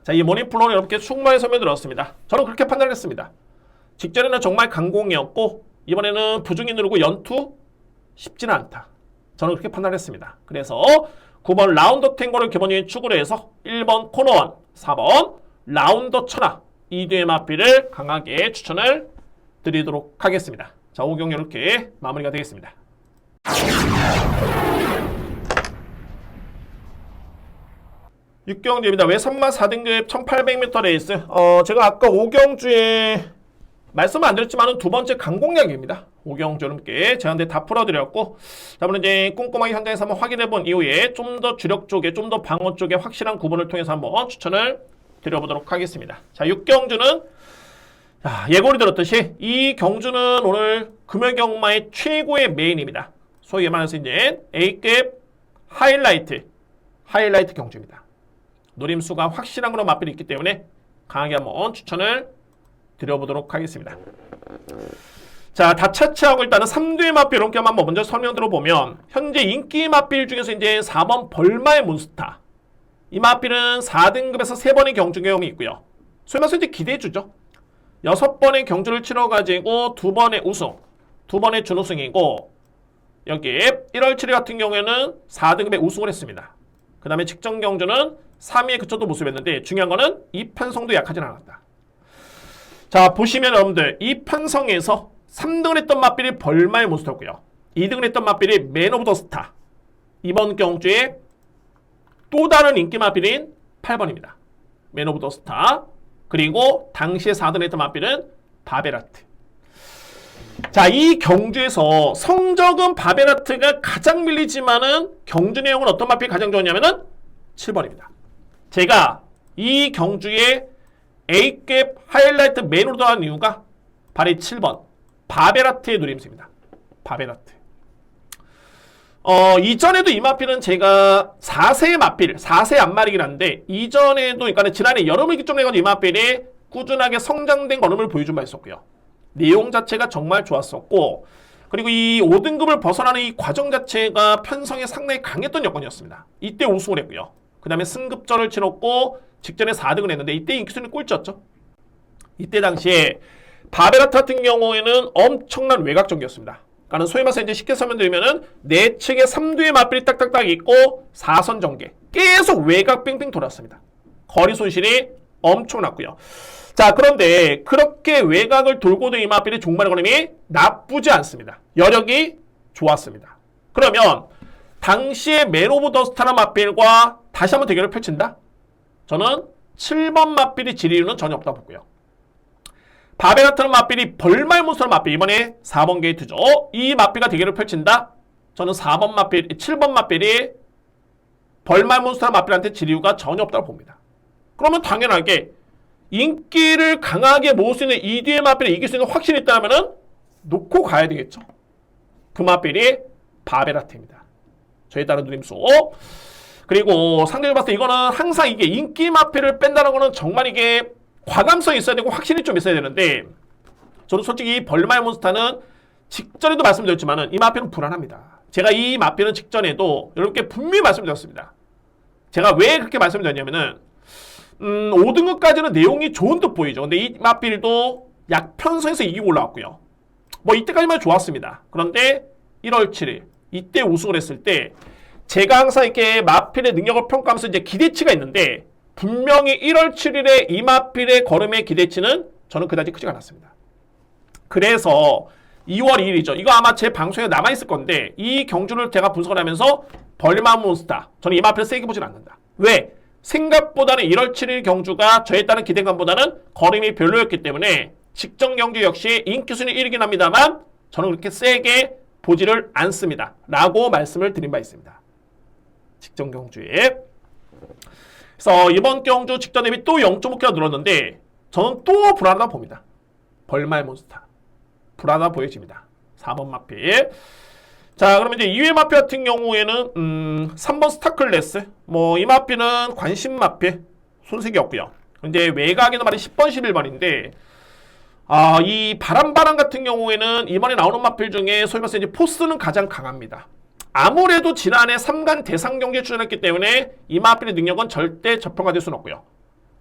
자, 이 모닝플로우는 여러분께 충분히 설명 들었습니다. 저는 그렇게 판단했습니다. 직전에는 정말 강공이었고 이번에는 부중이 누르고 연투 쉽지는 않다. 저는 그렇게 판단했습니다. 그래서 9번 라운더 탱고를 기본적인 축으로 해서 1번 코너원 4번 라운더 천하 이 뒤의 마필을 강하게 추천을 드리도록 하겠습니다. 자, 5경 이렇게 마무리가 되겠습니다. 육경주입니다. 외선마 4등급 1800m 레이스. 제가 아까 오경주에 말씀 안 드렸지만 두 번째 강공략입니다. 오경주 여러분께 제가 다 풀어드렸고, 자, 오늘 이제 꼼꼼하게 현장에서 한번 확인해본 이후에 좀 더 주력 쪽에, 좀 더 방어 쪽에 확실한 구분을 통해서 한번 추천을 드려보도록 하겠습니다. 자, 육경주는 예고를 들었듯이 이 경주는 오늘 금요경마의 최고의 메인입니다. 소위 말해서 이제 A급 하이라이트 경주입니다. 노림수가 확실한 그런 마필이 있기 때문에 강하게 한번 추천을 드려보도록 하겠습니다. 자, 다차치하고 일단은 3두의 마필 이렇게 한번 먼저 설명 들어보면 현재 인기 마필 중에서 이제 4번 벌마의 몬스타 이 마필은 4등급에서 3번의 경주 경험이 있고요. 소위 말해서 이제 기대해주죠. 6번의 경주를 치러가지고 2번의 우승, 2번의 준우승이고 여기 1월 7일 같은 경우에는 4등급에 우승을 했습니다. 그 다음에 직전 경주는 3위에 그쳐도 모습이었는데 중요한 거는 이 편성도 약하진 않았다. 자, 보시면 여러분들 이 편성에서 3등을 했던 맛필이 벌마의 몬스터고요. 2등을 했던 맛필이 맨 오브 더 스타. 이번 경주에 또 다른 인기 맛필인 8번입니다. 맨 오브 더 스타. 그리고 당시에 4등을 했던 맛필은 바베라트. 자, 이 경주에서 성적은 바베라트가 가장 밀리지만은 경주 내용은 어떤 맛필이 가장 좋았냐면은 7번입니다. 제가 이 경주에 A급 하이라이트 맨으로 들어간 이유가 바로 7번 바베라트의 노림수입니다. 바베라트. 이전에도 이 마필은 제가 4세의 마필, 4세 앞마리긴 한데 이전에도 그러니까 지난해 여름을 기점으로 해가지고 이 마필이 꾸준하게 성장된 걸음을 보여준 바 있었고요. 내용 자체가 정말 좋았었고 그리고 이 5등급을 벗어나는 이 과정 자체가 편성에 상당히 강했던 여건이었습니다. 이때 우승을 했고요. 그 다음에 승급전을 치렀고 직전에 4등을 했는데 이때 인기순위 꼴찌였죠. 이때 당시에 바베라트 같은 경우에는 엄청난 외곽전기였습니다. 그러니까 소위 말해서 이제 쉽게 설명드리면은 내 측에 3두의 마필이 딱딱딱 있고 4선 전개 계속 외곽 빙빙 돌았습니다. 거리 손실이 엄청났고요. 자, 그런데 그렇게 외곽을 돌고 든 이 마필이 종말의 걸음이 나쁘지 않습니다. 여력이 좋았습니다. 그러면 당시에 맨 오브 더 스타나 마필과 다시 한번 대결을 펼친다? 저는 7번 마필이 질 이유는 전혀 없다고 보고요. 바베라트는 마필이 벌마의 몬스터는 마필 이번에 4번 게이트죠. 이 마필과 대결을 펼친다? 저는 7번 마필이 벌마의 몬스터는 마필한테 질 이유가 전혀 없다고 봅니다. 그러면 당연하게 인기를 강하게 모을 수 있는 이 뒤의 마필을 이길 수 있는 확신이 있다면 놓고 가야 되겠죠. 그 마필이 바벨하트입니다. 저에 따른 누림수. 그리고 상대적으로 봤을 때 이거는 항상 이게 인기 마필을 뺀다는 거는 정말 이게 과감성이 있어야 되고 확실히 좀 있어야 되는데, 저는 솔직히 이 벌마의 몬스타는 직전에도 말씀드렸지만은 이 마필은 불안합니다. 제가 이 마필은 직전에도 여러분께 분명히 말씀드렸습니다. 제가 왜 그렇게 말씀드렸냐면은 5등급까지는 내용이 좋은 듯 보이죠. 근데 이 마필도 약편성에서 이기고 올라왔고요. 뭐 이때까지만 좋았습니다. 그런데 1월 7일 이때 우승을 했을 때 제가 항상 이렇게 마필의 능력을 평가하면서 이제 기대치가 있는데, 분명히 1월 7일에 이 마필의 걸음의 기대치는 저는 그다지 크지가 않았습니다. 그래서 2월 2일이죠. 이거 아마 제 방송에 남아있을 건데, 이 경주를 제가 분석을 하면서 벌마 몬스타, 저는 이 마필을 세게 보진 않는다. 왜? 생각보다는 1월 7일 경주가 저에 따른 기대감보다는 걸음이 별로였기 때문에 직전 경주 역시 인기 순위 1위긴 합니다만 저는 그렇게 세게 보지를 않습니다. 라고 말씀을 드린 바 있습니다. 직전 경주에. 그래서 이번 경주 직전 대비 또 0.5kg 늘었는데 저는 또 불안하다 봅니다. 벌마의 몬스타. 불안하다 보여집니다. 4번 마필. 자, 그러면 이제 2회 마필 같은 경우에는 3번 스타클래스. 뭐 이 마필은 관심 마필. 손색이 없고요. 근데 외곽에는 말이 10번, 11번인데 이 바람바람 같은 경우에는 이번에 나오는 마필 중에 소위 말해서 이제 포스는 가장 강합니다. 아무래도 지난해 3간 대상 경기에 출연했기 때문에 이 마필의 능력은 절대 저평가될 수는 없고요.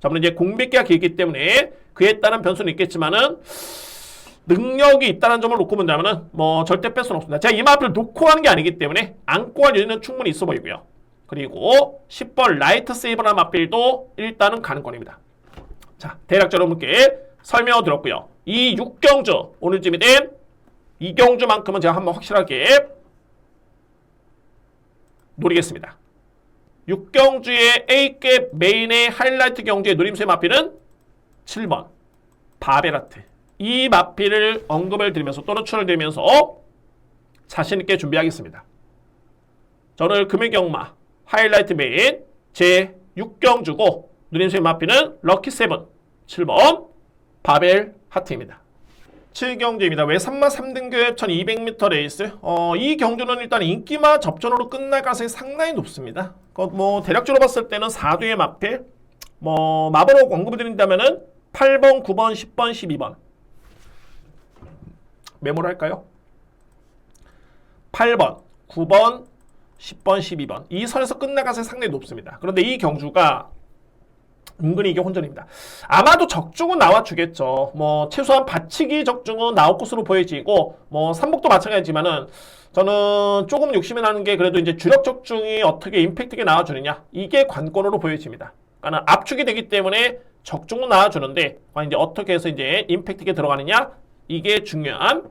자, 물론 이제 공백기가 길기 때문에 그에 따른 변수는 있겠지만은 능력이 있다는 점을 놓고 본다면은 뭐 절대 뺄 수는 없습니다. 제가 이 마필을 놓고 하는 게 아니기 때문에 안고 할 여유는 충분히 있어 보이고요. 그리고 10번 라이트 세이버라는 마필도 일단은 가능권입니다. 자, 대략적으로 여러분께 설명을 드렸고요. 이 6경주, 오늘쯤이 된 2경주만큼은 제가 한번 확실하게 노리겠습니다. 6경주의 A급 메인의 하이라이트 경주의 노림수의 마필은 7번 바벨하트. 이 마필을 언급을 드리면서 또는 추천을 드리면서 자신있게 준비하겠습니다. 저는 금일경마 하이라이트 메인 제 6경주고 누림수의 마필은 럭키7 7번 바벨하트입니다. 7경주입니다. 외산마 3등급 1200m 레이스. 이 경주는 일단 인기마 접전으로 끝날 가능성이 상당히 높습니다. 뭐 대략적으로 봤을 때는 4두의 마필, 뭐 마법으로 언급을 드린다면은 8번, 9번, 10번, 12번. 메모를 할까요? 8번, 9번, 10번, 12번. 이 선에서 끝날 가능성이 상당히 높습니다. 그런데 이 경주가 은근히 이게 혼전입니다. 아마도 적중은 나와주겠죠. 뭐 최소한 받치기 적중은 나올 것으로 보여지고 뭐 삼복도 마찬가지지만은 저는 조금 욕심이 나는 게 그래도 이제 주력 적중이 어떻게 임팩트게 나와주느냐, 이게 관건으로 보여집니다. 그러니까 압축이 되기 때문에 적중은 나와주는데 이제 어떻게 해서 이제 임팩트게 들어가느냐, 이게 중요한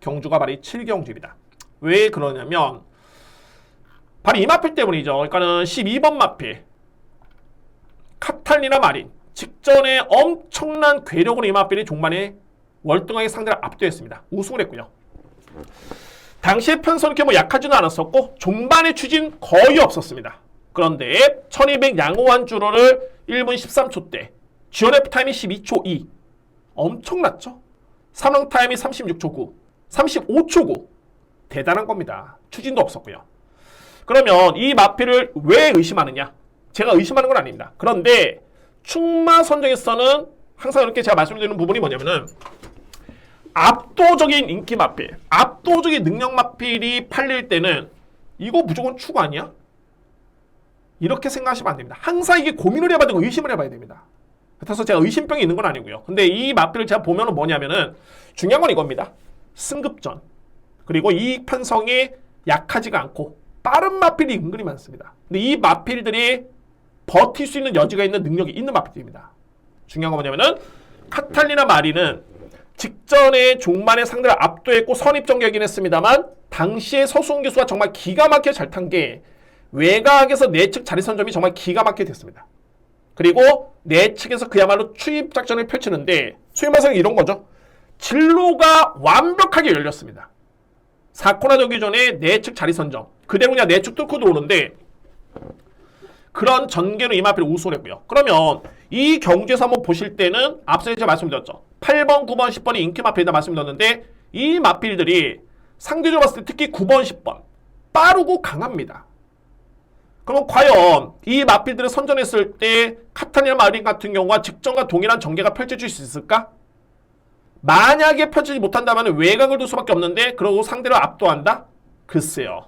경주가 바로 이 7경주입니다. 왜 그러냐면 바로 이 마필 때문이죠. 그러니까는 12번 마필 카탈리나 마린 직전에 엄청난 괴력으로 이 마필이 종반에 월등하게 상대를 압도했습니다. 우승을 했고요. 당시의 편성은 이렇게 뭐 약하지는 않았었고 종반의 추진 거의 없었습니다. 그런데 1200 양호한 주로를 1분 13초 때 GRF 타임이 12초 2 엄청났죠. 삼성 타임이 36초 9 35초 9 대단한 겁니다. 추진도 없었고요. 그러면 이 마필을 왜 의심하느냐? 제가 의심하는 건 아닙니다. 그런데 충마 선정에서는 항상 이렇게 제가 말씀드리는 부분이 뭐냐면은 압도적인 인기 마필, 압도적인 능력 마필이 팔릴 때는 이거 무조건 추구 아니야? 이렇게 생각하시면 안 됩니다. 항상 이게 고민을 해봐야 되고 의심을 해봐야 됩니다. 그래서 제가 의심병이 있는 건 아니고요. 근데 이 마필을 제가 보면은 뭐냐면은 중요한 건 이겁니다. 승급전. 그리고 이 편성이 약하지가 않고 빠른 마필이 은근히 많습니다. 근데 이 마필들이 버틸 수 있는 여지가 있는 능력이 있는 마필입니다. 중요한 건 뭐냐면은 카탈리나 마리는 직전에 종반의 상대를 압도했고 선입전격이긴 했습니다만 당시에 서수훈 교수가 정말 기가 막히게 잘 탄 게 외곽에서 내측 자리 선점이 정말 기가 막히게 됐습니다. 그리고 내측에서 그야말로 추입 작전을 펼치는데 소위 말해서 이런 거죠. 진로가 완벽하게 열렸습니다. 4코너 되기 전에 내측 자리 선점 그대로 그냥 내측 뚫고 들어오는데 그런 전개로 이 마필을 우승을 했고요. 그러면 이 경주에서 한번 보실 때는 앞서 제가 말씀드렸죠. 8번, 9번, 10번이 인기 마필이다 말씀드렸는데 이 마필들이 상대적으로 봤을 때 특히 9번, 10번 빠르고 강합니다. 그럼 과연 이 마필들을 선전했을 때 카탈리나 마린 같은 경우가 직전과 동일한 전개가 펼쳐질 수 있을까? 만약에 펼치지 못한다면 외곽을 둘 수밖에 없는데 그러고 상대를 압도한다? 글쎄요.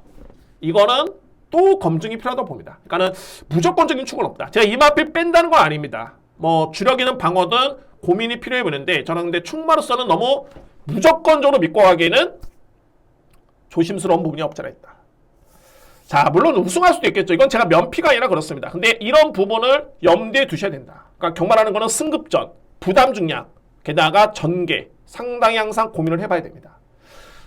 이거는 또 검증이 필요하다고 봅니다. 그러니까는 무조건적인 축은 없다. 제가 이 마필 뺀다는 건 아닙니다. 뭐 주력이든 방어든 고민이 필요해 보이는데 저는 근데 축마로서는 너무 무조건적으로 믿고 가기에는 조심스러운 부분이 없잖아 있다. 자, 물론 우승할 수도 있겠죠. 이건 제가 면피가 아니라 그렇습니다. 근데 이런 부분을 염두에 두셔야 된다. 그러니까 경마라는 거는 승급전, 부담 중량, 게다가 전개, 상당히 항상 고민을 해봐야 됩니다.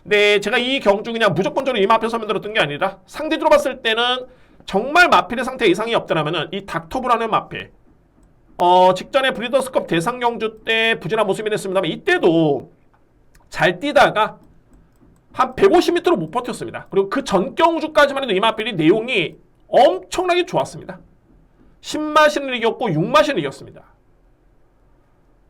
근데 제가 이 경주 그냥 무조건적으로 이 마필 서면 들었던 게 아니라 상대적으로 봤을 때는 정말 마필의 상태 이상이 없더라면은 이 닥터브라는 마필, 직전에 브리더스컵 대상 경주 때 부진한 모습이 됐습니다만 이때도 잘 뛰다가 한 150m로 못 버텼습니다. 그리고 그 전 경주까지만 해도 이 마필이 내용이 엄청나게 좋았습니다. 10마신을 이겼고 6마신을 이겼습니다.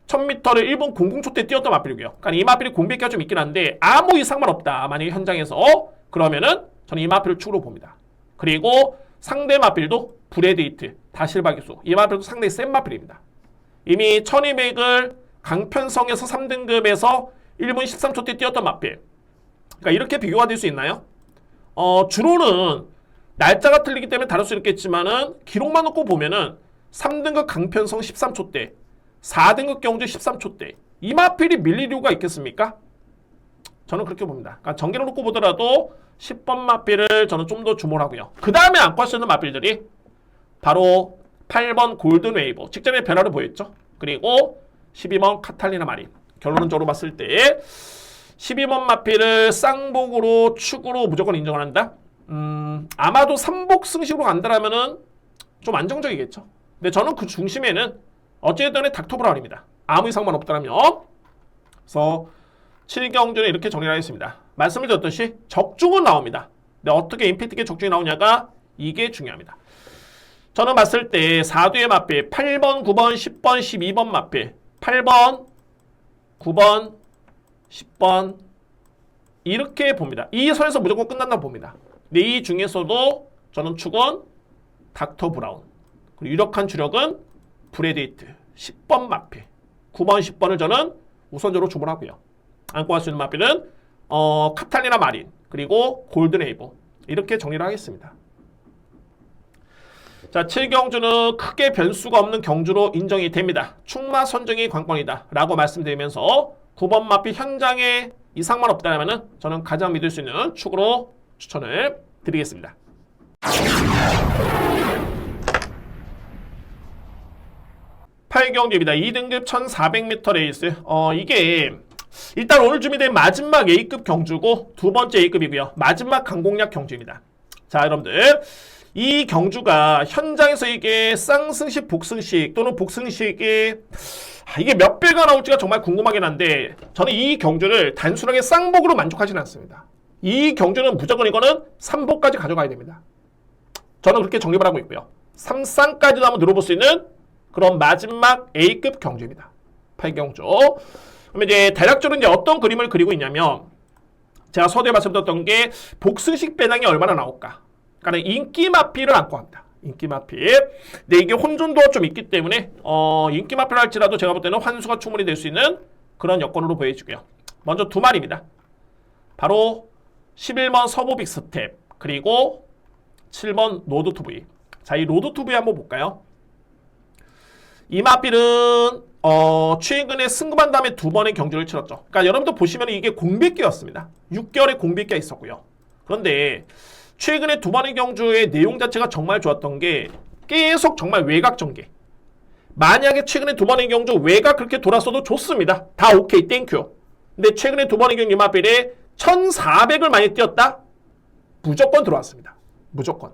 1000m를 1분 00초 때 뛰었던 마필이고요. 그러니까 이 마필이 공백기가 좀 있긴 한데 아무 이상만 없다. 만약에 현장에서 그러면은 저는 이 마필을 축으로 봅니다. 그리고 상대 마필도 브레데이트, 다실바기수. 이 마필도 상당히 센 마필입니다. 이미 1200을 강편성에서 3등급에서 1분 13초 때 뛰었던 마필. 그러니까 이렇게 비교가 될 수 있나요? 주로는 날짜가 틀리기 때문에 다를 수 있겠지만은 기록만 놓고 보면은 3등급 강편성 13초 때, 4등급 경주 13초 때 이 마필이 밀릴 이유가 있겠습니까? 저는 그렇게 봅니다. 그러니까 전개를 놓고 보더라도 10번 마필을 저는 좀 더 주목하고요. 그 다음에 안고 할 수 있는 마필들이 바로 8번 골든 웨이브, 직전에 변화를 보였죠. 그리고 12번 카탈리나 마린. 결론적으로 봤을 때 12번 마필을 쌍복으로 축으로 무조건 인정을 한다? 아마도 3복 승식으로 간다라면은 좀 안정적이겠죠. 근데 저는 그 중심에는 어찌됐든 닥터브라운입니다. 아무 이상만 없다면. 그래서 7경주는 이렇게 정리를 하겠습니다. 말씀을 드렸듯이 적중은 나옵니다. 근데 어떻게 임팩트 있게 적중이 나오냐가 이게 중요합니다. 저는 봤을 때 4두의 마필 8번, 9번, 10번, 12번 마필 8번, 9번, 10번 이렇게 봅니다. 이 선에서 무조건 끝난다고 봅니다. 근데 이 중에서도 저는 축은 닥터 브라운, 그리고 유력한 주력은 브레데이트 10번 마필 9번, 10번을 저는 우선적으로 주문하고요. 안고 갈 수 있는 마필은 카탈리나 마린 그리고 골든 에이브 이렇게 정리를 하겠습니다. 자, 7경주는 크게 변수가 없는 경주로 인정이 됩니다. 축마 선정이 관건이다 라고 말씀드리면서 9번 마필 현장에 이상만 없다면 저는 가장 믿을 수 있는 축으로 추천을 드리겠습니다. 8경주입니다. 2등급 1400m 레이스. 이게 일단 오늘 준비된 마지막 A급 경주고 두 번째 A급이고요. 마지막 강공략 경주입니다. 자, 여러분들 이 경주가 현장에서 이게 쌍승식, 복승식 또는 복승식이 이게 몇 배가 나올지가 정말 궁금하긴 한데 저는 이 경주를 단순하게 쌍복으로 만족하지는 않습니다. 이 경주는 무조건 이거는 3복까지 가져가야 됩니다. 저는 그렇게 정립을 하고 있고요. 3쌍까지도 한번 들어볼 수 있는 그런 마지막 A급 경주입니다. 8경주. 그러면 이제 대략적으로 이제 어떤 그림을 그리고 있냐면 제가 서두에 말씀드렸던 게 복승식 배당이 얼마나 나올까. 그러니까 인기 마필을 안고 합니다. 인기 마필. 근데 이게 혼존도가 좀 있기 때문에 인기 마필 할지라도 제가 볼 때는 환수가 충분히 될 수 있는 그런 여건으로 보여지고요. 먼저 두 마리입니다. 바로 11번 서보빅 스텝 그리고 7번 로드 투브이. 자, 이 로드 투브이 한번 볼까요? 이 마필은 최근에 승급한 다음에 두 번의 경주를 치렀죠. 그러니까 여러분들 보시면 이게 공백기였습니다. 6개월의 공백기가 있었고요. 그런데 최근에 두 번의 경주의 내용 자체가 정말 좋았던 게 계속 정말 외곽 전개. 만약에 최근에 두 번의 경주 외곽 그렇게 돌았어도 좋습니다. 다 오케이 땡큐. 근데 최근에 두 번의 경주 마필에 1400을 많이 뛰었다? 무조건 들어왔습니다. 무조건.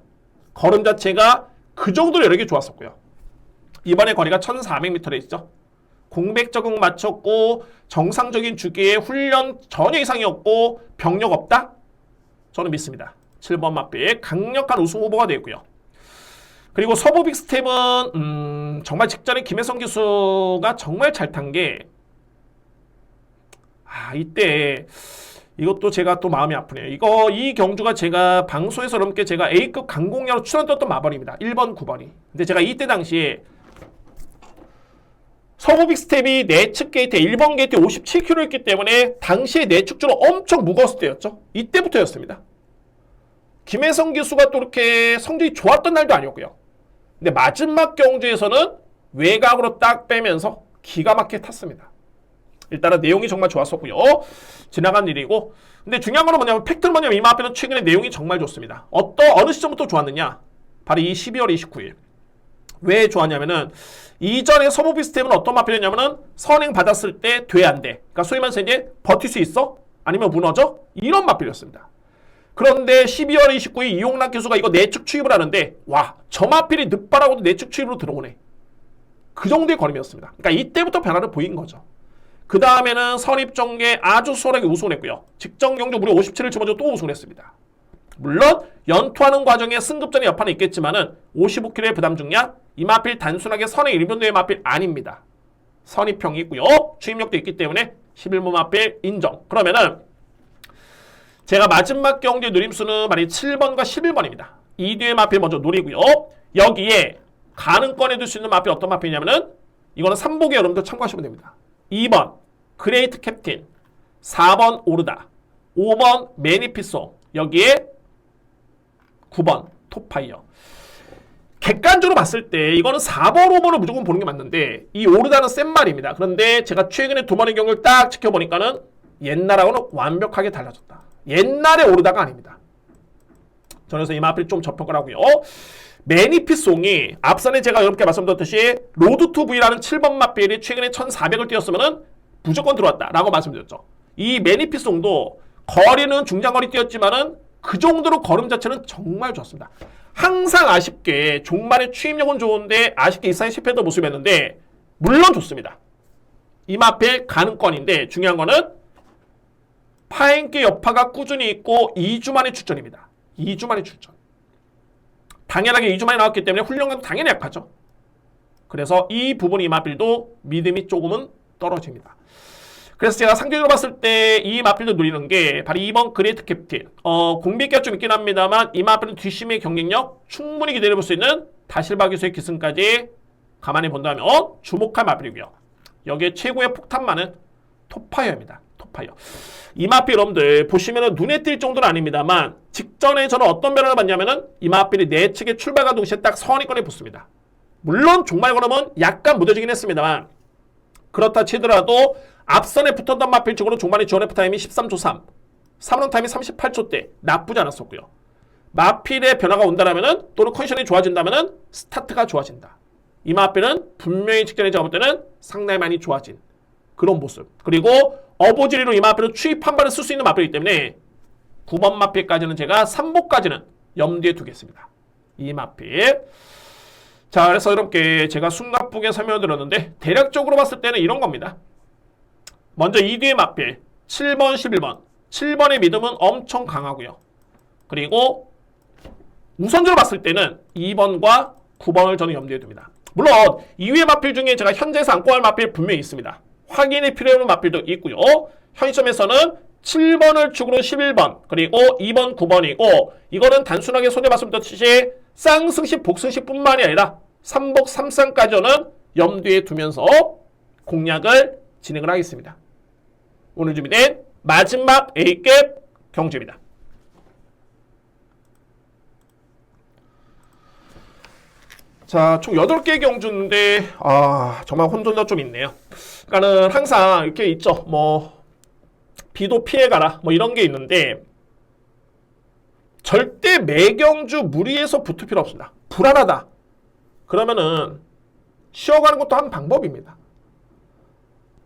걸음 자체가 그 정도로 여러 개 좋았었고요. 이번에 거리가 1400m에 있죠. 공백 적응 맞췄고 정상적인 주기에 훈련 전혀 이상이었고 병력 없다? 저는 믿습니다. 7번 마필 강력한 우승 후보가 되었고요. 그리고 서보빅 스텝은 정말 직전에 김혜성 기수가 정말 잘 탄 게 이때 이것도 제가 또 마음이 아프네요. 이 경주가 제가 방송에서 넘게 제가 A급 강공야로 출연했던 마번입니다. 1번, 9번이. 근데 제가 이때 당시에 서부 빅스텝이 내측 게이트 1번 게이트 57kg였기 때문에 당시에 내축주로 엄청 무거웠을 때였죠. 이때부터였습니다. 김혜성 기수가 또 이렇게 성적이 좋았던 날도 아니었고요. 근데 마지막 경주에서는 외곽으로 딱 빼면서 기가 막히게 탔습니다. 일단은 내용이 정말 좋았었고요. 지나간 일이고. 근데 중요한 건 뭐냐면 팩트는 뭐냐면 이마 앞에는 최근에 내용이 정말 좋습니다. 어느 시점부터 좋았느냐? 바로 이 12월 29일. 왜 좋았냐면은 이전에 서부 빅스텝은 어떤 마필이었냐면은 선행 받았을 때 돼 안 돼. 그러니까 소위 말해서 이제 버틸 수 있어? 아니면 무너져? 이런 마필이었습니다. 그런데 12월 29일 이용락 교수가 이거 내측 추입을 하는데 와, 저 마필이 늦바라고도 내측 추입으로 들어오네. 그 정도의 걸음이었습니다. 그러니까 이때부터 변화를 보인 거죠. 그 다음에는 선입정계 아주 수월하게 우승을 했고요. 직전 경주 무려 57을 집어주고 또 우승을 했습니다. 물론 연투하는 과정에 승급전의 여파는 있겠지만은 55kg의 부담 중량 이 마필 단순하게 선의 1분도의 마필 아닙니다. 선입형이 있고요. 추임력도 있기 때문에 11번 마필 인정. 그러면은 제가 마지막 경주의 누림수는 만약 7번과 11번입니다. 이 뒤에 마필 먼저 노리고요. 여기에 가능권에 둘 수 있는 마필 어떤 마필이냐면은 이거는 3복에 여러분들 참고하시면 됩니다. 2번 그레이트 캡틴, 4번 오르다, 5번 매니피송, 여기에 9번 톱파이어. 객관적으로 봤을 때 이거는 4번, 5번을 무조건 보는 게 맞는데 이 오르다는 센 말입니다. 그런데 제가 최근에 두 번의 경우를 딱 지켜보니까는 옛날하고는 완벽하게 달라졌다. 옛날에 오르다가 아닙니다. 저는 그래서 이 마필 좀 접촉을 하고요. 매니피송이 앞선에 제가 여러분께 말씀드렸듯이 로드 투 V라는 7번 마필이 최근에 1400을 뛰었으면 무조건 들어왔다라고 말씀드렸죠. 이 매니피송도 거리는 중장거리 뛰었지만은 그 정도로 걸음 자체는 정말 좋았습니다. 항상 아쉽게 종말의 추임력은 좋은데 아쉽게 이사에 실패했던 모습이었는데 물론 좋습니다. 이 마필 가능권인데 중요한 거는 파행기 여파가 꾸준히 있고 2주 만에 출전입니다. 2주 만에 출전. 당연하게 2주 만에 나왔기 때문에 훈련감도 당연히 약하죠. 그래서 이 부분 이 마필도 믿음이 조금은 떨어집니다. 그래서 제가 상대적으로 봤을 때 이 마필도 누리는 게 바로 2번 그레이트 캡틴. 공백기가 좀 있긴 합니다만 이 마필은 뒷심의 경쟁력 충분히 기대해볼 수 있는 다실바 기수의 기승까지 감안해 본다면 주목할 마필이고요. 여기에 최고의 폭탄만은 톱파이어입니다. 톱파이어. 이 마필 여러분들 보시면은 눈에 띌 정도는 아닙니다만 직전에 저는 어떤 변화를 봤냐면은 이 마필이 내측의 출발과 동시에 딱 선의권에 붙습니다. 물론 종말 걸음은 약간 무뎌지긴 했습니다만 그렇다 치더라도 앞선에 붙었던 마필 쪽으로 종말의 지원F 타임이 13초 3, 3런 타임이 38초 대 나쁘지 않았었고요. 마필의 변화가 온다라면은 또는 컨디션이 좋아진다면은 스타트가 좋아진다. 이 마필은 분명히 직전에 제가 볼 때는 상당히 많이 좋아진 그런 모습. 그리고 어보지리로 이 마필은 추입 한 발을 쓸 수 있는 마필이기 때문에 9번 마필까지는 제가 3복까지는 염두에 두겠습니다. 이 마필. 자, 그래서 이렇게 제가 숨가쁘게 설명을 드렸는데 대략적으로 봤을 때는 이런 겁니다. 먼저 이 뒤의 마필 7번, 11번. 7번의 믿음은 엄청 강하고요. 그리고 우선적으로 봤을 때는 2번과 9번을 저는 염두에 둡니다. 물론 이후의 마필 중에 제가 현재에서 안고 갈 마필 분명히 있습니다. 확인이 필요한 마필도 있고요. 현 시점에서는 7번을 축으로 11번 그리고 2번 9번이고 이거는 단순하게 손에 말씀드렸듯이 쌍승식 복승식 뿐만이 아니라 3복 3쌍까지는 염두에 두면서 공략을 진행을 하겠습니다. 오늘 준비된 마지막 A급 경주입니다. 자, 총 8개의 경주인데 정말 혼돈도 좀 있네요. 그러니까는 항상 이렇게 있죠. 뭐 비도 피해가라 뭐 이런 게 있는데 절대 매경주 무리해서 붙을 필요 없습니다. 불안하다. 그러면은 쉬어가는 것도 한 방법입니다.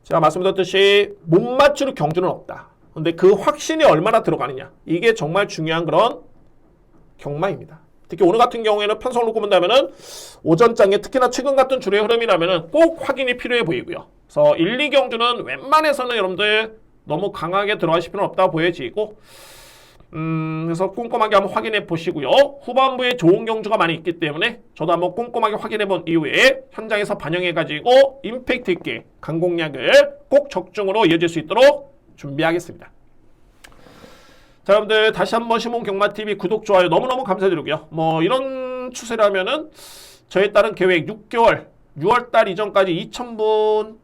제가 말씀드렸듯이 못 맞추는 경주는 없다. 근데 그 확신이 얼마나 들어가느냐. 이게 정말 중요한 그런 경마입니다. 특히 오늘 같은 경우에는 편성을 놓고 본다면은 오전장에 특히나 최근 같은 주류의 흐름이라면은 꼭 확인이 필요해 보이고요. 그래서 1, 2경주는 웬만해서는 여러분들 너무 강하게 들어가실 필요는 없다고 보여지고 그래서 꼼꼼하게 한번 확인해 보시고요. 후반부에 좋은 경주가 많이 있기 때문에 저도 한번 꼼꼼하게 확인해 본 이후에 현장에서 반영해 가지고 임팩트 있게 강공략을 꼭 적중으로 이어질 수 있도록 준비하겠습니다. 자, 여러분들 다시 한번 시몬경마TV 구독, 좋아요 너무너무 감사드리고요. 뭐 이런 추세라면은 저에 따른 계획 6개월, 6월달 이전까지 2,000분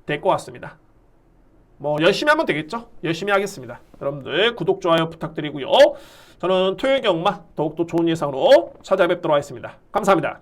될 것 같습니다. 뭐 열심히 하면 되겠죠? 열심히 하겠습니다. 여러분들 구독, 좋아요 부탁드리고요. 저는 토요일 경마 더욱더 좋은 예상으로 찾아뵙도록 하겠습니다. 감사합니다.